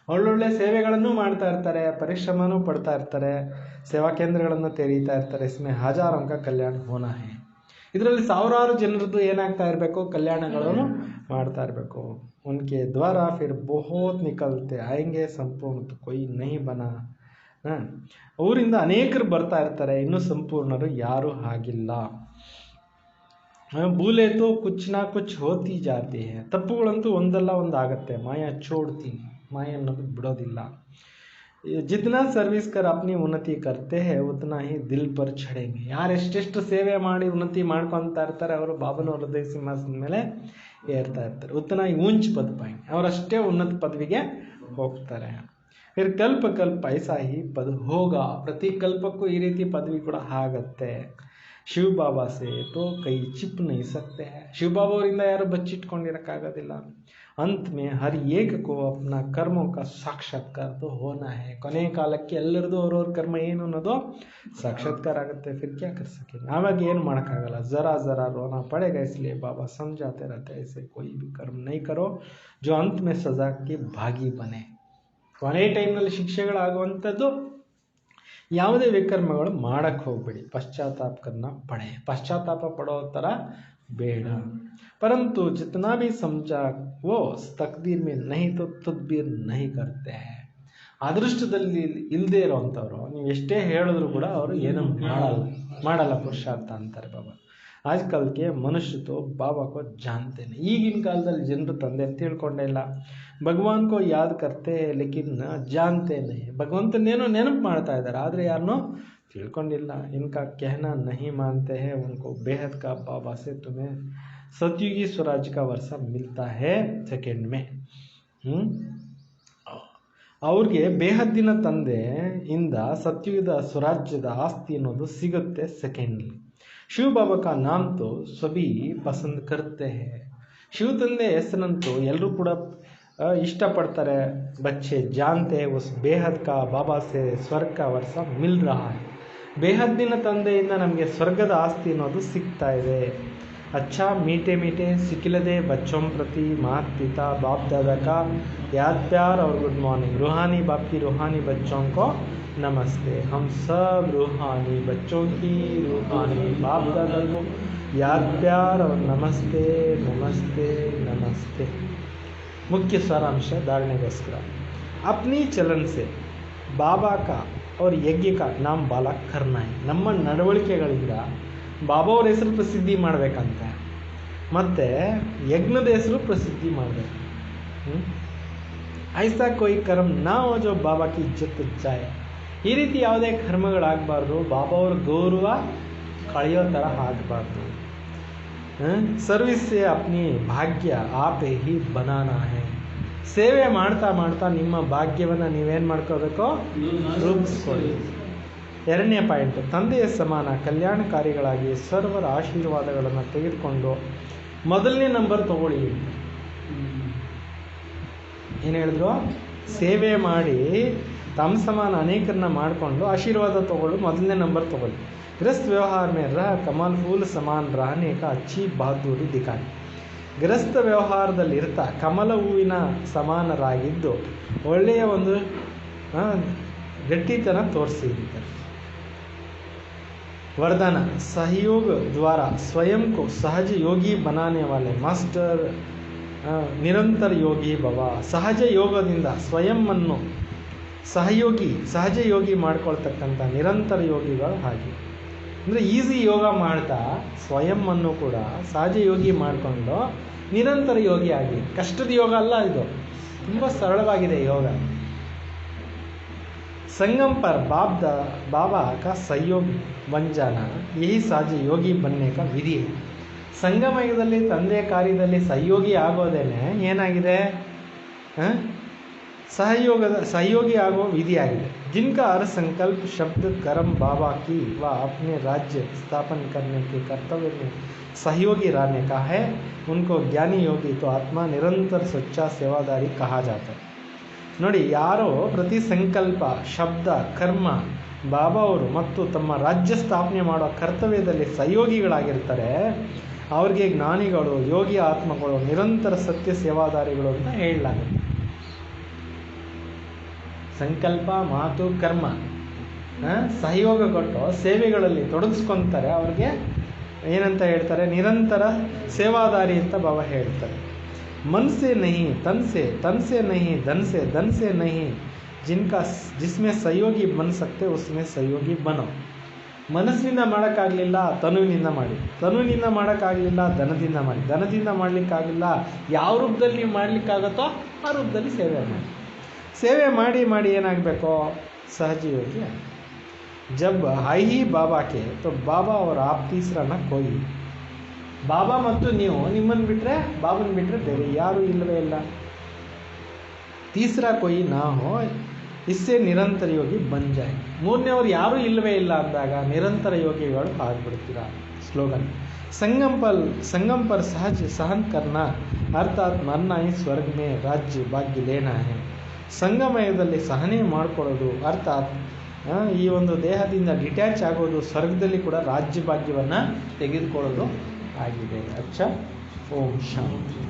ಒಳ್ಳೊಳ್ಳೆ ಸೇವೆಗಳನ್ನು ಮಾಡ್ತಾ ಇರ್ತಾರೆ, ಪರಿಶ್ರಮನೂ ಪಡ್ತಾ ಇರ್ತಾರೆ, ಸೇವಾ ಕೇಂದ್ರಗಳನ್ನು ತೆರೀತಾ ಇರ್ತಾರೆ. ಇಸ್ಮೆ ಹಜಾರೋಂಕ ಕಲ್ಯಾಣ ಹೋನಾ ಹೇ. ಇದರಲ್ಲಿ ಸಾವಿರಾರು ಜನರದ್ದು ಏನಾಗ್ತಾ ಇರಬೇಕು, ಕಲ್ಯಾಣಗಳನ್ನು ಮಾಡ್ತಾ ಇರಬೇಕು. ಉನ್ಕೆ ದ್ವಾರ ಫಿರ್ ಬಹುತ್ ನಿಕಲ್ತೆ ಆಯಂಗೆ ಸಂಪೂರ್ಣ ಕೊಯ್ ನಹಿ ಬನ. ಅವರಿಂದ ಅನೇಕರು ಬರ್ತಾ ಇರ್ತಾರೆ, ಇನ್ನೂ ಸಂಪೂರ್ಣರು ಯಾರೂ ಆಗಿಲ್ಲ. ಭೂಲೆ ತೋ ಕುಚ್ ನಾ ಕುಚ್ ಹೋತಿ ಜಾತಿ ಹೇ. ತಪ್ಪುಗಳಂತೂ ಒಂದಲ್ಲ ಒಂದು ಆಗುತ್ತೆ. ಮಾಯಾ ಚೋಡ್ತೀನಿ, ಮಾಯ ಅನ್ನೋದು ಬಿಡೋದಿಲ್ಲ. जितना सर्विस कर अपनी ಉನ್ನತಿ करते हैं उतना ही दिल पर चढ़ेंगे. ಯಾರು ಎಷ್ಟೆಷ್ಟು ಸೇವೆ ಮಾಡಿ ಉನ್ನತಿ ಮಾಡ್ಕೊತಾ ಇರ್ತಾರೆ ಅವರು ಬಾಬನ ಹೃದಯ ಸಿಂಹಾಸನದ ಮೇಲೆ ಏರ್ತಾ ಇರ್ತಾರೆ. ಉತ್ತನ ऊंच पद पाएंगे. ಅವರಷ್ಟೇ ಉನ್ನತ ಪದವಿಗೆ ಹೋಗ್ತಾರೆ. फिर कल्प कल्प ऐसा ही पद होगा. ಪ್ರತಿ ಕಲ್ಪಕ್ಕೂ ಈ ರೀತಿ ಪದವಿ ಕೂಡ ಆಗತ್ತೆ. ಶಿವ ಬಾಬಾ से तो कई छिप नहीं सकते हैं. ಶಿವ ಬಾಬಾ ಅವರಿಂದ ಯಾರು ಬಚ್ಚಿಟ್ಕೊಂಡಿರಕ್ಕಾಗೋದಿಲ್ಲ. अंत में हर एक को अपना कर्मों का साक्षात्कार तो होना है. ಕೊನೆ ಕಾಲಕ್ಕೆ ಎಲ್ಲರದು ಅವ್ರವ್ರ ಕರ್ಮ ಏನು ಅನ್ನೋದು साक्षात्कार आಗುತ್ತೆ. फिर क्या कर सकेंगे. ಆವಾಗ ಏನು ಮಾಡೋಕ್ಕಾಗಲ್ಲ. जरा जरा रोना पड़ेगा. इसलिए बाबा समझाते रहते हैं ऐसे कोई भी कर्म नहीं करो जो अंत में सजा के भागी बने. ಕೊನೆ ಟೈಮ್ನಲ್ಲಿ ಶಿಕ್ಷೆಗಳಾಗುವಂಥದ್ದು ಯಾವುದೇ ವಿಕರ್ಮಗಳು ಮಾಡಕ್ಕೆ ಹೋಗ್ಬೇಡಿ. ಪಶ್ಚಾತ್ತಾಪಕರನ್ನ ಪಶ್ಚಾತ್ತಾಪ ಪಡೋ ಥರ ಬೇಡ. परंतु जितना भी समझा वो तकदीर में नहीं तो तदबीर नहीं करते हैं. ಅದೃಷ್ಟದಲ್ಲಿ ಇಲ್ಲದೆ ಇರೋವಂಥವ್ರು ನೀವು ಎಷ್ಟೇ ಹೇಳಿದ್ರು ಕೂಡ ಅವರು ಏನು ಮಾಡಲ್ಲ ಪುರುಷಾರ್ಥ ಅಂತಾರೆ ಬಾಬಾ. ಆಜ್ಕಲ್ ಕೆ ಮನುಷ್ಯ ತೋ ಬಾಬಾ ಕೋ ಜಾನ್ತೆ नहीं. ಈಗಿನ ಕಾಲದಲ್ಲಿ ಜನರು ತಂದೆ ಅಂತ ತಿಳ್ಕೊಂಡೇ ಇಲ್ಲ. ಭಗವಾನ್ ಕೋ ಯಾದ್ ಕರ್ತೆ ಲೇಕಿನ್ ಜಾನ್ತೆ नहीं. ಭಗವಂತನೇನೋ ನೆನಪು ಮಾಡ್ತಾ ಇದ್ದಾರೆ ಆದರೆ ಯಾರನ್ನೋ ತಿಳ್ಕೊಂಡಿಲ್ಲ. इनका कहना नहीं मानते हैं. उनको बेहद का बाबा से तुम्हें सतयुगी स्वराज का वर्षा मिलता है सेकेंड में. ಅವ್ರಿಗೆ ಬೇಹದ್ದಿನ ತಂದೆಯಿಂದ ಸತ್ಯುಗದ ಸ್ವರಾಜ್ಯದ ಆಸ್ತಿ ಅನ್ನೋದು ಸಿಗುತ್ತೆ ಸೆಕೆಂಡ್ಲಿ. ಶಿವ ಬಾಬಾ ಕಾ ನಾಮ್ ತೋ ಸಭಿ ಪಸಂದ್ ಕರ್ತೆ ಹೇ. ಶಿವ ತಂದೆ ಹೆಸರಂತೂ ಎಲ್ಲರೂ ಕೂಡ ಇಷ್ಟಪಡ್ತಾರೆ. ಬಚ್ಚೆ ಜಾನ್ತೆ ಉಸ್ ಬೇಹದ್ ಕಾ ಬಾಬಾ ಸೆ ಸ್ವರ್ಗ ಕಾ ವರ್ಷ ಮಿಲ್ ರಹಾ ಹೈ. ಬೇಹದ್ದಿನ ತಂದೆಯಿಂದ ನಮಗೆ ಸ್ವರ್ಗದ ಆಸ್ತಿ ಅನ್ನೋದು ಸಿಗ್ತಾ ಇದೆ. अच्छा मीठे मीठे सिकिलदे बच्चों प्रति माता पिता बाप दादा का याद प्यार और गुड मॉर्निंग. रूहानी बाप की रूहानी बच्चों को नमस्ते. हम सब रूहानी बच्चों की रूहानी बाप दादा को याद प्यार और नमस्ते नमस्ते नमस्ते. मुख्य सारांश धारणेಗೋಸ್ಕರ अपनी चलन से बाबा का और यज्ञ का नाम बाला करना है. ನಮ್ಮ ನಡವಳಿಕೆಗಳಿಂದ ಬಾಬಾ ಅವ್ರ ಹೆಸರು ಪ್ರಸಿದ್ಧಿ ಮಾಡಬೇಕಂತೆ ಮತ್ತು ಯಜ್ಞದ ಹೆಸರು ಪ್ರಸಿದ್ಧಿ ಮಾಡಬೇಕು. ಐಸಾ ಕೊಯ್ ಕರ್ಮ ನಾ ಹೋ ಜೋ ಬಾಬಾ ಕಿ ಇಜ್ಜತ್ ಜಾಯ್. ಈ ರೀತಿ ಯಾವುದೇ ಕರ್ಮಗಳಾಗಬಾರ್ದು. ಬಾಬಾ ಅವ್ರ ಗೌರವ ಕಳೆಯೋ ಥರ ಆಗಬಾರ್ದು. ಸರ್ವಿಸ್ ಸೇ ಅಪ್ನಿ ಭಾಗ್ಯ ಆಪೇ ಹಿ ಬನಾನಾ ಹೈ. ಸೇವೆ ಮಾಡ್ತಾ ಮಾಡ್ತಾ ನಿಮ್ಮ ಭಾಗ್ಯವನ್ನು ನೀವೇನು ಮಾಡ್ಕೋಬೇಕು, ರೂಪಿಸ್ಕೊಳ್ಳಿ. ಎರಡನೇ ಪಾಯಿಂಟ್, ತಂದೆಯ ಸಮಾನ ಕಲ್ಯಾಣಕಾರಿಗಳಾಗಿ ಸರ್ವರ ಆಶೀರ್ವಾದಗಳನ್ನು ತೆಗೆದುಕೊಂಡು ಮೊದಲನೇ ನಂಬರ್ ತಗೊಳ್ಳಿ. ಏನು ಹೇಳಿದ್ರು? ಸೇವೆ ಮಾಡಿ ತಮ್ಮ ಸಮಾನ ಅನೇಕರನ್ನ ಮಾಡಿಕೊಂಡು ಆಶೀರ್ವಾದ ತಗೊಳ್ಳು, ಮೊದಲನೇ ನಂಬರ್ ತಗೊಳ್ಳಿ. ಗೃಹಸ್ಥ ವ್ಯವಹಾರ ಮೇ ರಹ ಕಮಲ್ ಫೂಲ್ ಸಮಾನ ರಹನೆ ಕಾ ಅಚ್ಚಿ ಬಹದ್ದೂರಿ ದಿಖಾಯಿ. ಗೃಹಸ್ಥ ವ್ಯವಹಾರದಲ್ಲಿ ಇರ್ತಾ ಕಮಲ ಹೂವಿನ ಸಮಾನರಾಗಿದ್ದು ಒಳ್ಳೆಯ ಒಂದು ಗಟ್ಟಿತನ ತೋರಿಸಿದ್ದಾರೆ. वरदान सहयोग द्वारा स्वयं को सहज योगी बनाने वाले मास्टर ನಿರಂತರ ಯೋಗಿ ಭವ. ಸಹಜ ಯೋಗದಿಂದ ಸ್ವಯಂವನ್ನು ಸಹಜ ಯೋಗಿ ಮಾಡ್ಕೊಳ್ತಕ್ಕಂಥ ನಿರಂತರ ಯೋಗಿಗಳು ಹಾಗೆ. ಅಂದರೆ ಈಸಿ ಯೋಗ ಮಾಡ್ತಾ ಸ್ವಯಂವನ್ನು ಕೂಡ ಸಹಜ ಯೋಗಿ ಮಾಡಿಕೊಂಡು ನಿರಂತರ ಯೋಗಿ ಆಗಿ. ಕಷ್ಟದ ಯೋಗ ಅಲ್ಲ ಇದು, ತುಂಬ ಸರಳವಾಗಿದೆ ಯೋಗ. संगम पर बाबा का सहयोग बन जाना यही सहज योगी बनने का विधि है. ಸಂಗಮಯುಗದಲ್ಲಿ ತಂದೆ ಕಾರ್ಯದಲ್ಲಿ ಸಹಯೋಗಿ ಆಗೋದೇನೆ ಏನಾಗಿದೆ, सहयोगी ಆಗೋ ವಿಧಿಯಾಗಿದೆ. जिनका हर संकल्प शब्द कर्म बाबा की व अपने राज्य स्थापन करने के कर्तव्य में सहयोगी रहने का है, उनको ज्ञानी योगी तो आत्मा निरंतर सच्चा सेवादारी कहा जाता है. ನೋಡಿ, ಯಾರೋ ಪ್ರತಿ ಸಂಕಲ್ಪ ಶಬ್ದ ಕರ್ಮ ಬಾಬಾ ಅವರು ಮತ್ತು ತಮ್ಮ ರಾಜ್ಯ ಸ್ಥಾಪನೆ ಮಾಡೋ ಕರ್ತವ್ಯದಲ್ಲಿ ಸಹಯೋಗಿಗಳಾಗಿರ್ತಾರೆ, ಅವ್ರಿಗೆ ಜ್ಞಾನಿಗಳು ಯೋಗಿ ಆತ್ಮಗಳು ನಿರಂತರ ಸತ್ಯ ಸೇವಾದಾರಿಗಳು ಅಂತ ಹೇಳಲಾಗುತ್ತೆ. ಸಂಕಲ್ಪ ಮಾತು ಕರ್ಮ ಸಹಯೋಗ ಕೊಟ್ಟು ಸೇವೆಗಳಲ್ಲಿ ತೊಡಗಿಸ್ಕೊತಾರೆ, ಅವ್ರಿಗೆ ಏನಂತ ಹೇಳ್ತಾರೆ, ನಿರಂತರ ಸೇವಾದಾರಿ ಅಂತ ಬಾಬಾ ಹೇಳ್ತಾರೆ. मन से नहीं तन से नहीं धन से नहीं, जिसमें सहयोगी बन सकते उसमें सहयोगी बनो. ಮನಸ್ಸಿನಿಂದ ಮಾಡೋಕ್ಕಾಗಲಿಲ್ಲ ತನುವಿನಿಂದ ಮಾಡಿ, ತನುವಿನಿಂದ ಮಾಡೋಕ್ಕಾಗಲಿಲ್ಲ ಧನದಿಂದ ಮಾಡಿ, ಧನದಿಂದ ಮಾಡಲಿಕ್ಕಾಗಲಿಲ್ಲ ಯಾವ ರೂಪದಲ್ಲಿ ನೀವು ಮಾಡಲಿಕ್ಕಾಗತ್ತೋ ಆ ರೂಪದಲ್ಲಿ ಸೇವೆ ಮಾಡಿ. ಸೇವೆ ಮಾಡಿ ಮಾಡಿ ಏನಾಗಬೇಕು, ಸಹಜಯೋಗಿ. ಜಬ್ ಆಯಿ ಹಿ ಬಾಬಾಕ್ಕೆ ತೋ ಬಾಬಾ ಅವರ ಆಪ್ ತೀಸರನ ಕೋಯಿ. ಬಾಬಾ ಮತ್ತು ನೀವು ನಿಮ್ಮನ್ನು ಬಿಟ್ಟರೆ, ಬಾಬನ ಬಿಟ್ಟರೆ ಬೇರೆ ಯಾರೂ ಇಲ್ಲವೇ ಇಲ್ಲ. ತೀಸರಾ ಕೋಯಿ ನಾ ಹೋ ಇಸ್ಸೆ ನಿರಂತರ ಯೋಗಿ ಬನ್ ಜಾಯ್. ಮೂರನೇವ್ರು ಯಾರೂ ಇಲ್ಲವೇ ಇಲ್ಲ ಅಂದಾಗ ನಿರಂತರ ಯೋಗಿಗಳು ಆಗ್ಬಿಡ್ತೀರಾ. ಸ್ಲೋಗನ್ संगम पर सहज सहन करना अर्थात मरना ही स्वर्ग में राज्य भाग्य लेना है. ಸಂಗಮಯದಲ್ಲಿ ಸಹನೆ ಮಾಡಿಕೊಳ್ಳೋದು ಅರ್ಥಾತ್ ಈ ಒಂದು ದೇಹದಿಂದ ಡಿಟ್ಯಾಚ್ ಆಗೋದು, ಸ್ವರ್ಗದಲ್ಲಿ ಕೂಡ ರಾಜ್ಯ ಭಾಗ್ಯವನ್ನು ತೆಗೆದುಕೊಳ್ಳೋದು ಆಗಿದೆ. ಅಚ್ಚ. ಓಂ ಶಾಂತಿ.